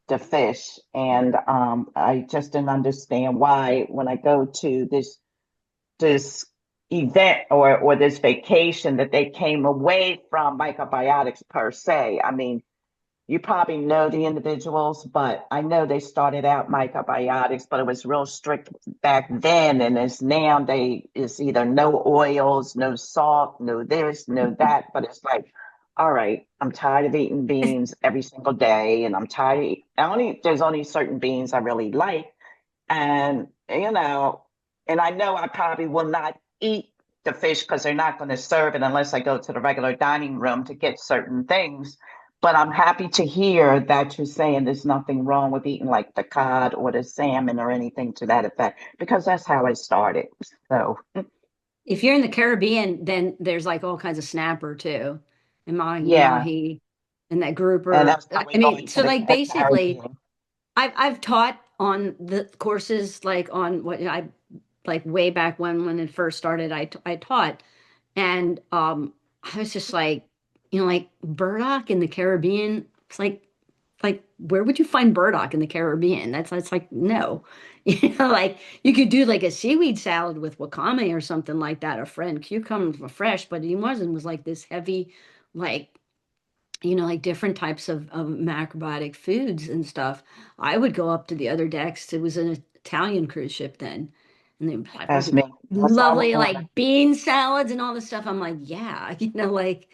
the fish. And I just didn't understand why when I go to this event or this vacation that they came away from microbiotics per se. I mean, you probably know the individuals, but I know they started out microbiotics, but it was real strict back then, and it's now it's either no oils, no salt, no this, no that. But it's like, all right, I'm tired of eating beans every single day, and I'm tired. There's only certain beans I really like, and, and I know I probably will not eat the fish because they're not going to serve it unless I go to the regular dining room to get certain things. But I'm happy to hear that you're saying there's nothing wrong with eating like the cod or the salmon or anything to that effect, because that's how I started. So, If you're in the Caribbean, then there's like all kinds of snapper too, and mahi yeah. mahi, and that And grouper. that's probably I mean, going to so the like basically, Caribbean. I've taught on the courses like on what I like way back when it first started. I taught, and I was just like, like burdock in the Caribbean. It's like like where would you find burdock in the Caribbean? That's like no. Like you could do like a seaweed salad with wakame or something like that, or friend cucumbers were fresh, but it wasn't. It was like this heavy, like like different types of macrobiotic foods and stuff. I would go up to the other decks. It was an Italian cruise ship then. And they have all That's these me. That's all I lovely order. like bean salads and all this stuff. I'm like, yeah, like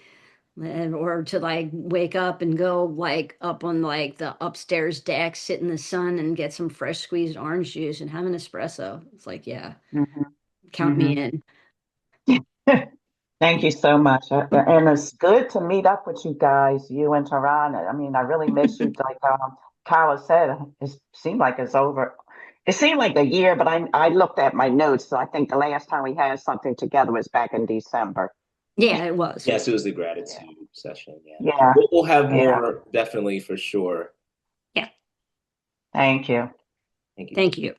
or to like wake up and go like up on like the upstairs deck, sit in the sun and get some fresh squeezed orange juice and have an espresso. It's like, yeah, count me Hmm. in. Thank you so much. And it's good to meet up with you guys, you and Tarana. I mean, I really miss you. Like Kyla said, it seemed like it's over. It seemed like a year, but I looked at my notes. So I think the last time we had something together was back in December. Yeah, it was. Yes, it was the Yeah. gratitude session. Yeah. Yeah. We'll have Yeah. more definitely for sure. Yeah. Thank you. Thank you. Thank you.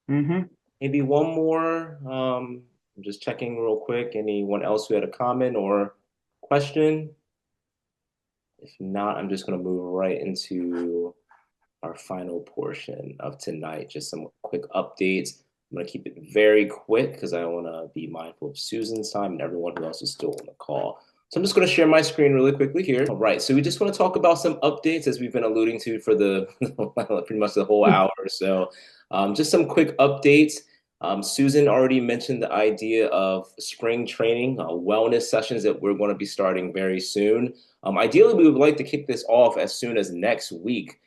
Hmm. Maybe one more. I'm just checking real quick. Anyone else who had a comment or question? If not, I'm just going to move right into our final portion of tonight. Just some quick updates. I'm going to keep it very quick because I want to be mindful of Susan's time and everyone who else is still on the call. So I'm just going to share my screen really quickly here. All right, so we just want to talk about some updates as we've been alluding to for the pretty much the whole hour or so. Just some quick updates. Susan already mentioned the idea of spring training, wellness sessions that we're going to be starting very soon. Ideally, we would like to kick this off as soon as next week.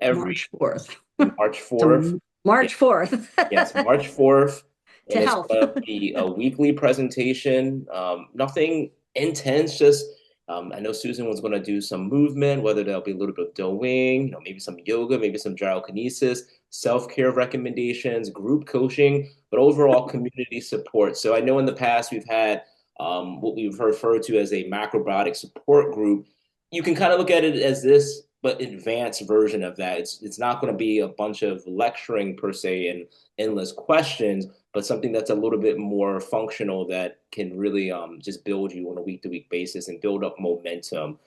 Every March 4th. March 4th. So Yeah, March 4th. yes, March 4th. To And it's health. going to be a weekly presentation. Nothing intense, just I know Susan was going to do some movement, whether there'll be a little bit of doing, maybe some yoga, maybe some gyrokinesis, self-care recommendations, group coaching, but overall community support. So I know in the past we've had what we've referred to as a macrobiotic support group. You can kind of look at it as this, but advanced version of that. It's not going to be a bunch of lecturing per se and endless questions, but something that's a little bit more functional that can really just build you on a week to week basis and build up momentum.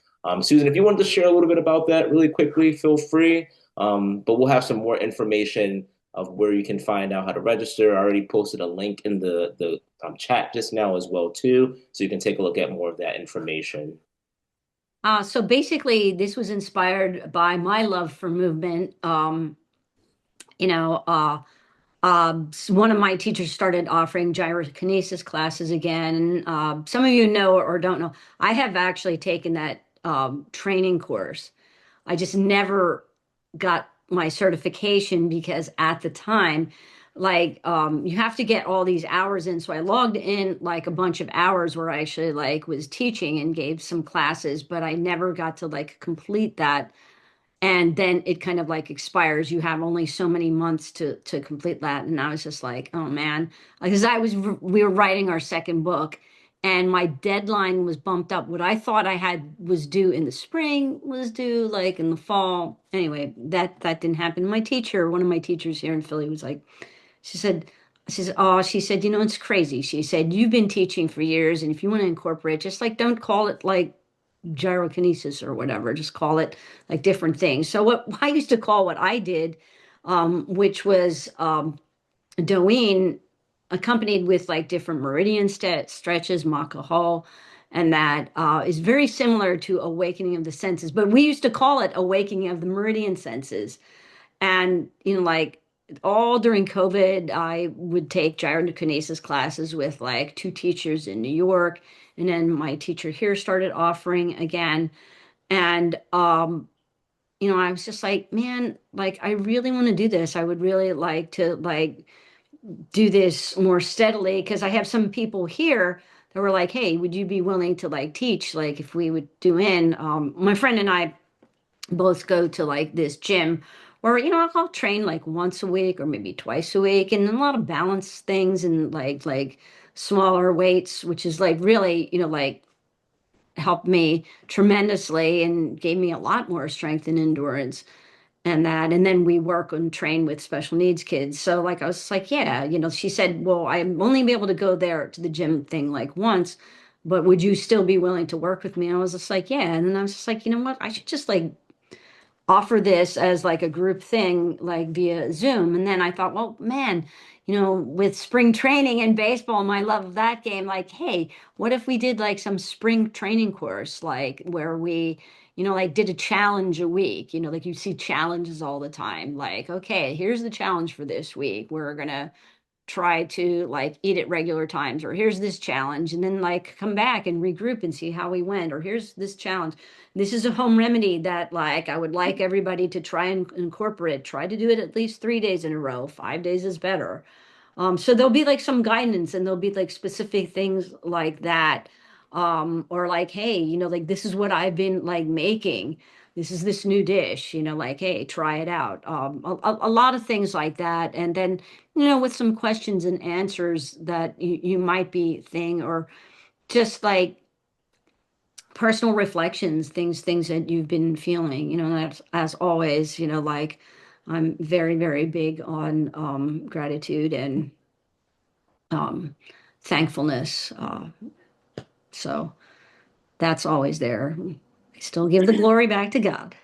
Susan, if you wanted to share a little bit about that really quickly, feel free. But we'll have some more information of where you can find out how to register. I already posted a link in the chat just now as well too, so you can take a look at more of that information. So basically, this was inspired by my love for movement. You know, one of my teachers started offering gyrokinesis classes again. And some of you know or don't know, I have actually taken that training course. I just never got my certification because at the time, like you have to get all these hours in. So I logged in like a bunch of hours where I actually like was teaching and gave some classes, but I never got to like complete that, and then it kind of like expires. You have only so many months to complete that. And I was just like, oh man, because we were writing our second book, and my deadline was bumped up. What I thought I had was due in the spring was due like in the fall. Anyway, that didn't happen. My teacher, one of my teachers here in Philly, was like, she said. She said, it's crazy. She said, you've been teaching for years, and if you want to incorporate, just like don't call it like gyrokinesis or whatever, just call it like different things. So what I used to call what I did, which was doing accompanied with like different meridian stretches, Makahol, and that is very similar to awakening of the senses. But we used to call it awakening of the meridian senses. And, like all during COVID, I would take gyrokinesis classes with like two teachers in New York. And then my teacher here started offering again. And, I was just like, man, like, I really want to do this. I would really like to like do this more steadily because I have some people here that were like, hey, would you be willing to like teach? Like if we would do my friend and I both go to like this gym where I'll train like once a week or maybe twice a week, and a lot of balance things and like smaller weights, which is like really like helped me tremendously and gave me a lot more strength and endurance and that. And then we work and train with special needs kids. So like I was just like, yeah, she said, well, I'm only be able to go there to the gym thing like once, but would you still be willing to work with me? And I was just like, yeah. And then I was just like, you know what? I should just like offer this as like a group thing, like via Zoom. And then I thought, well, man, with spring training and baseball, my love of that game, like, hey, what if we did like some spring training course, like where we, like did a challenge a week, like you see challenges all the time. Like, okay, here's the challenge for this week. We're gonna try to like eat at regular times, or here's this challenge, and then like come back and regroup and see how we went, or here's this challenge. This is a home remedy that like I would like everybody to try and incorporate. Try to do it at least 3 days in a row. 5 days is better. So there'll be like some guidance, and there'll be like specific things like that. Or like, hey, like this is what I've been like making. This is this new dish, like, hey, try it out. A lot of things like that. And then, with some questions and answers that you might be thing, or just like personal reflections, things that you've been feeling, that's as always, like I'm very, very big on gratitude and um, thankfulness. So that's always there. I still give the glory back to God.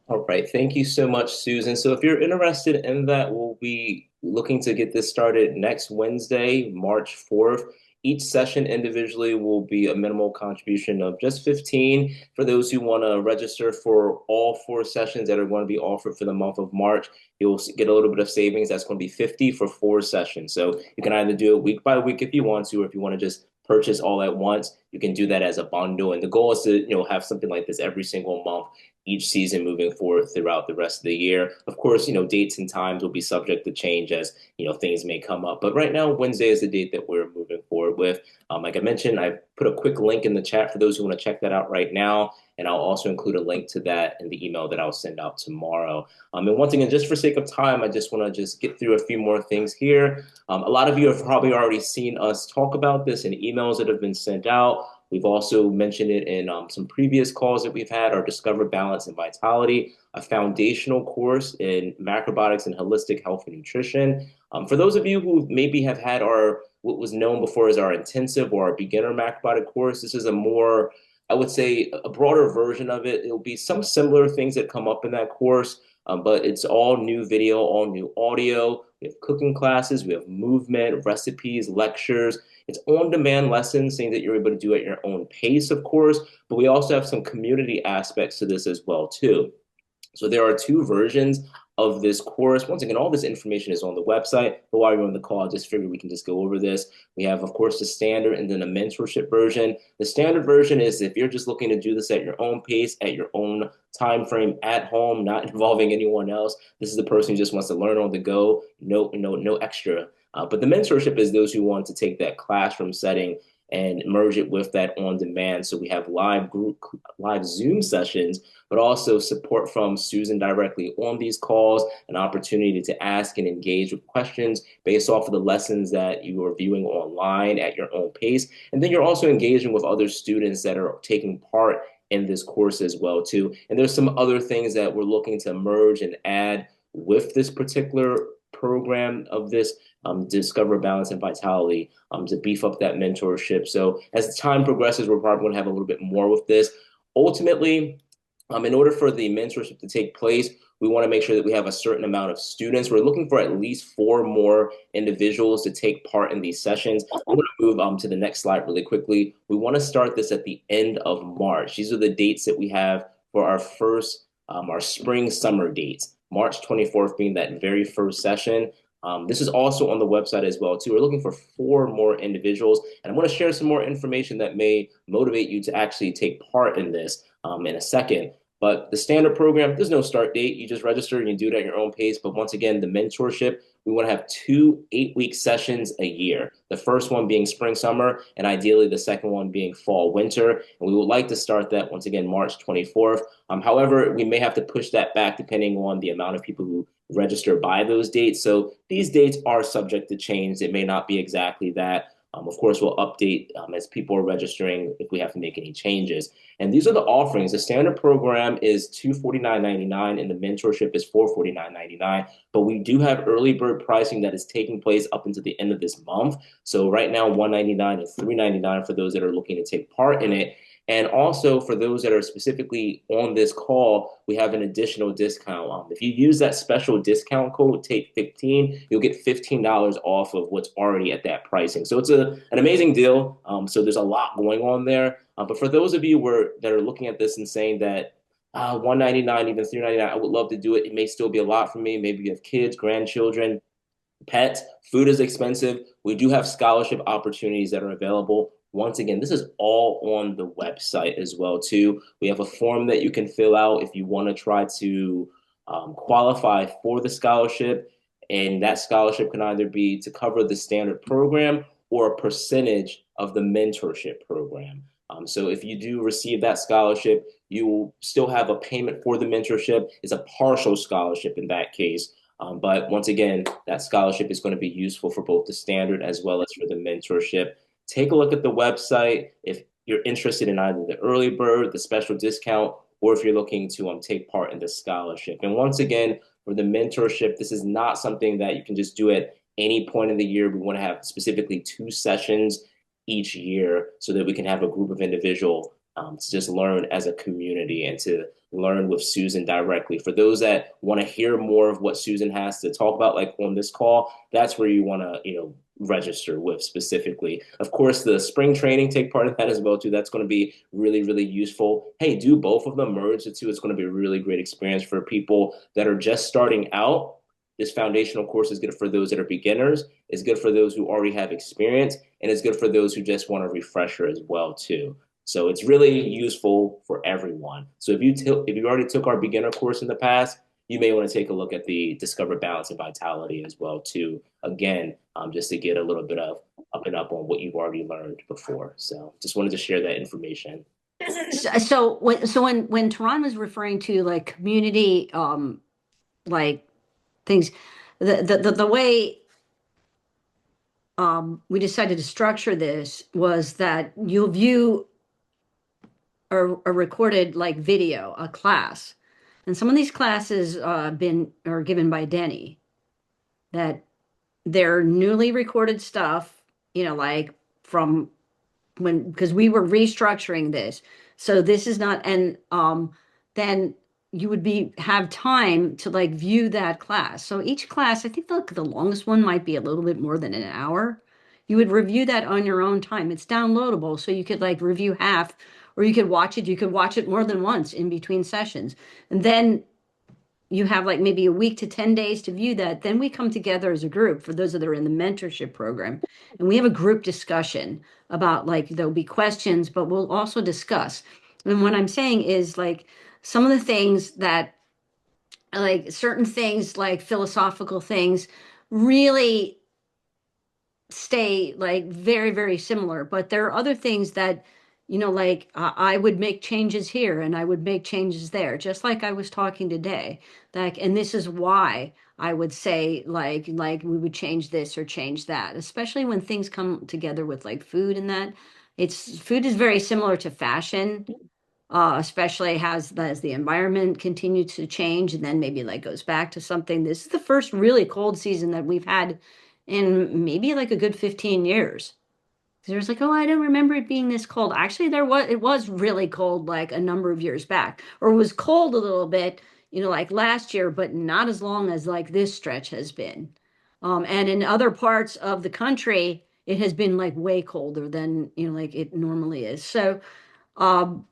All right, thank you so much, Susan. So if you're interested in that, we'll be looking to get this started next Wednesday, March 4th. Each session individually will be a minimal contribution of just 15. For those who want to register for all 4 sessions that are going to be offered for the month of March, you'll get a little bit of savings. That's going to be 50 for 4 sessions. So you can either do it week by week if you want to, or if you want to just purchase all at once, you can do that as a bundle. And the goal is to, have something like this every single month each season moving forward throughout the rest of the year. Of course, dates and times will be subject to change as, things may come up. But right now, Wednesday is the date that we're moving forward with. Like I mentioned, I put a quick link in the chat for those who want to check that out right now. And I'll also include a link to that in the email that I'll send out tomorrow. And once again, just for sake of time, I just want to just get through a few more things here. A lot of you have probably already seen us talk about this in emails that have been sent out. We've also mentioned it in some previous calls that we've had, our Discover Balance and Vitality, a foundational course in macrobiotics and holistic health and nutrition. For those of you who maybe have had what was known before as our intensive or our beginner macrobiotic course, this is a more, I would say, a broader version of it. It'll be some similar things that come up in that course, but it's all new video, all new audio. We have cooking classes, we have movement, recipes, lectures. It's on-demand lessons, things that you're able to do at your own pace, of course, but we also have some community aspects to this as well, too. So there are 2 versions of this course. Once again, all this information is on the website, but while you're on the call, I just figured we can just go over this. We have, of course, the standard and then a mentorship version. The standard version is if you're just looking to do this at your own pace, at your own time frame, at home, not involving anyone else. This is the person who just wants to learn on the go, no extra. But the mentorship is those who want to take that classroom setting and merge it with that on demand. So we have live Zoom sessions, but also support from Susan directly on these calls, an opportunity to ask and engage with questions based off of the lessons that you are viewing online at your own pace. And then you're also engaging with other students that are taking part in this course as well, too. And there's some other things that we're looking to merge and add with this particular program of this Discover Balance and Vitality to beef up that mentorship. So as time progresses, we're probably going to have a little bit more with this. Ultimately, in order for the mentorship to take place, we want to make sure that we have a certain amount of students. We're looking for at least 4 more individuals to take part in these sessions. I'm going to move to the next slide really quickly. We want to start this at the end of March. These are the dates that we have for our first, our spring summer dates. March 24th being that very first session. This is also on the website as well, too. We're looking for 4 more individuals, and I'm going to share some more information that may motivate you to actually take part in this in a second. But the standard program, there's no start date. You just register and you do it at your own pace. But once again, the mentorship, we want to have 2 8-week sessions a year. The first one being spring, summer, and ideally the second one being fall, winter. And we would like to start that once again, March 24th. However, we may have to push that back depending on the amount of people who register by those dates. So these dates are subject to change. It may not be exactly that. Of course, we'll update as people are registering if we have to make any changes. And these are the offerings. The standard program is $249.99 and the mentorship is $449.99. But we do have early bird pricing that is taking place up until the end of this month. So right now, $199 and $399 for those that are looking to take part in it. And also for those that are specifically on this call, we have an additional discount. If you use that special discount code, take 15, you'll get $15 off of what's already at that pricing. So it's an amazing deal. So there's a lot going on there. But for those of you that are looking at this and saying that 199, even 399, I would love to do it. It may still be a lot for me. Maybe you have kids, grandchildren, pets, food is expensive. We do have scholarship opportunities that are available. Once again, this is all on the website as well too. We have a form that you can fill out if you want to try to qualify for the scholarship. And that scholarship can either be to cover the standard program or a percentage of the mentorship program. So if you do receive that scholarship, you will still have a payment for the mentorship. It's a partial scholarship in that case. But once again, that scholarship is going to be useful for both the standard as well as for the mentorship. Take a look at the website if you're interested in either the early bird, the special discount, or if you're looking to take part in the scholarship. And once again, for the mentorship, this is not something that you can just do at any point in the year. We want to have specifically 2 sessions each year so that we can have a group of individuals to just learn as a community and to learn with Susan directly. For those that want to hear more of what Susan has to talk about, like on this call, that's where you want to, register with specifically. Of course, the spring training, take part in that as well too. That's going to be really, really useful. Hey, do both of them, merge the two. It's going to be a really great experience for people that are just starting out. This foundational course is good for those that are beginners. It's good for those who already have experience, and it's good for those who just want a refresher as well too. So it's really useful for everyone. So if you already took our beginner course in the past, you may want to take a look at the Discover Balance and Vitality as well too. Again, just to get a little bit of up and up on what you've already learned before. So just wanted to share that information. So when Tehran was referring to like community like things, the way we decided to structure this was that you'll view a recorded like video, a class. And some of these classes are given by Denny, that they're newly recorded stuff, like from when, because we were restructuring this. So this is not, and then you would have time to like view that class. So each class, I think the longest one might be a little bit more than an hour. You would review that on your own time. It's downloadable, so you could like review half, or you could watch it. You could watch it more than once in between sessions. And then you have like maybe a week to 10 days to view that. Then we come together as a group for those that are in the mentorship program. And we have a group discussion about like, there'll be questions, but we'll also discuss. And what I'm saying is like some of the things that, like certain things, like philosophical things, really stay like very, very similar. But there are other things that, like I would make changes here and I would make changes there, just like I was talking today. Like, and this is why I would say like we would change this or change that, especially when things come together with like food and that. Food is very similar to fashion, especially as the environment continues to change and then maybe like goes back to something. This is the first really cold season that we've had in maybe like a good 15 years. There's like, oh, I don't remember it being this cold. Actually, it was really cold like a number of years back, or it was cold a little bit, like last year, but not as long as like this stretch has been. And in other parts of the country, it has been like way colder than, like it normally is. So, um,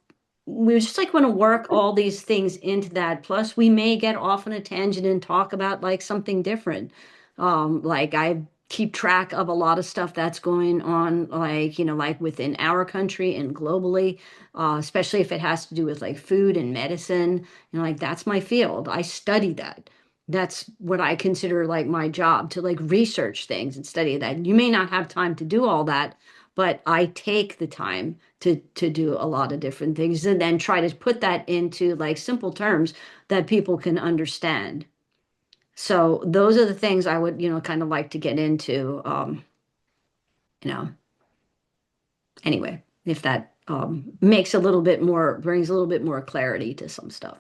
we just like want to work all these things into that. Plus, we may get off on a tangent and talk about like something different. Like I keep track of a lot of stuff that's going on, like, like within our country and globally, especially if it has to do with like food and medicine. Like that's my field. I study that. That's what I consider like my job, to like research things and study that. You may not have time to do all that, but I take the time to do a lot of different things and then try to put that into like simple terms that people can understand. So those are the things I would, kind of like to get into, you know, anyway, if that makes a little bit more, brings a little bit more clarity to some stuff.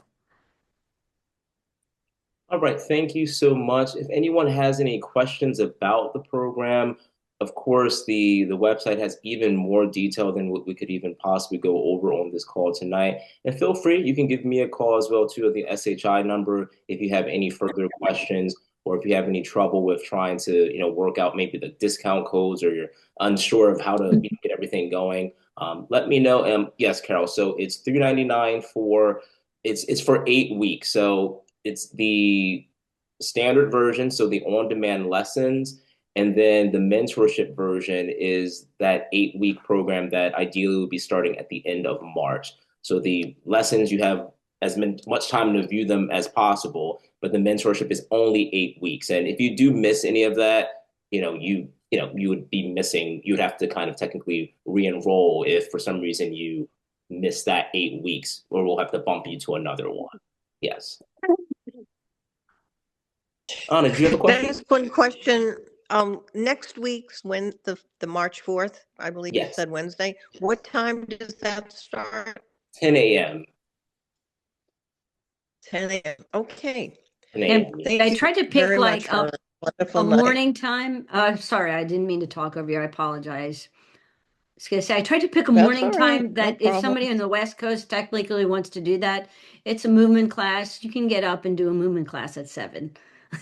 All right, thank you so much. If anyone has any questions about the program, of course, the website has even more detail than what we could even possibly go over on this call tonight. And feel free, you can give me a call as well too at the SHI number if you have any further questions or if you have any trouble with trying to, work out maybe the discount codes or you're unsure of how to get everything going. Let me know. Yes, Carol. So it's $3.99 for it's for 8 weeks. So it's the standard version, so the on-demand lessons. And then the mentorship version is that 8 week program that ideally will be starting at the end of March. So the lessons, you have as much time to view them as possible, but the mentorship is only 8 weeks. And if you do miss any of that, you would be missing, you'd have to kind of technically re-enroll if for some reason you miss that 8 weeks, or we'll have to bump you to another one. Yes. Anna, do you have a question? Just one question. Next week's when the March 4th, I believe you Yes. said Wednesday. What time does that start? 10 a.m. 10 a.m. Okay. 10 And a.m. Thank I you tried to pick very much like for a a wonderful night. morning time. Sorry, I didn't mean to talk over you. I apologize. I was gonna say I tried to pick a That's morning all right. time No that if problem. somebody on the West Coast technically wants to do that, it's a movement class. You can get up and do a movement class at 7.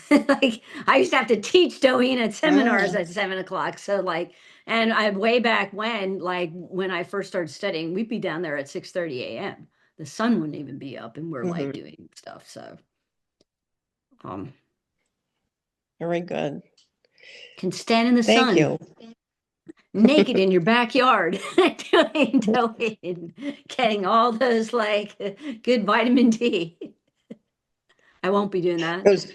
Like I used to have to teach Doeen at seminars at 7 o'clock. So like, and I way back when, like when I first started studying, we'd be down there at 6:30 a.m. The sun wouldn't even be up, and we're like doing stuff. So, Very good. can stand in the Thank sun. you. Naked in your backyard doing getting all those like good vitamin D. I won't be doing that. It was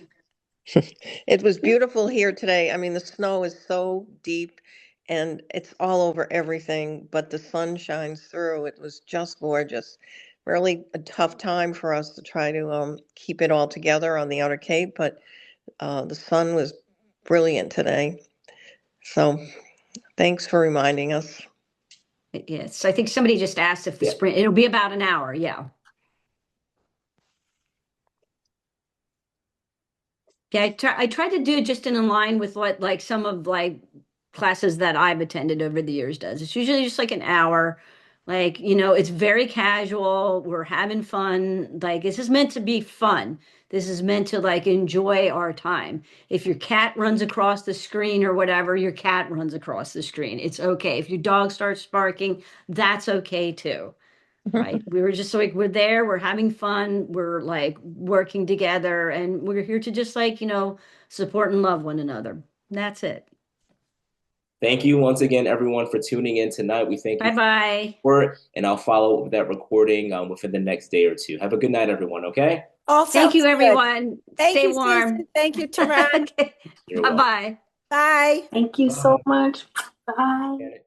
it was beautiful here today. I mean, the snow is so deep and it's all over everything, but the sun shines through. It was just gorgeous. Really a tough time for us to try to keep it all together on the Outer Cape, but the sun was brilliant today. So thanks for reminding us. Yes, I think somebody just asked if the Yeah. spring, it'll be about an hour. Yeah. Yeah, I tried to do it just in line with what like some of like classes that I've attended over the years does. It's usually just like an hour. Like, it's very casual. We're having fun. Like this is meant to be fun. This is meant to like enjoy our time. If your cat runs across the screen or whatever, your cat runs across the screen. It's okay. If your dog starts barking, that's okay too. Right. We were just like, we're there, we're having fun, we're like working together, and we're here to just like, support and love one another. That's it. Thank you once again, everyone, for tuning in tonight. We thank you Bye bye. for it, and I'll follow up with that recording within the next day or two. Have a good night, everyone, okay? All Thank sounds you, good. everyone. Thank Stay you, warm. Susan. Thank you, Taran. Okay. You're Bye welcome. bye. Bye. Thank you so much. Bye. Bye.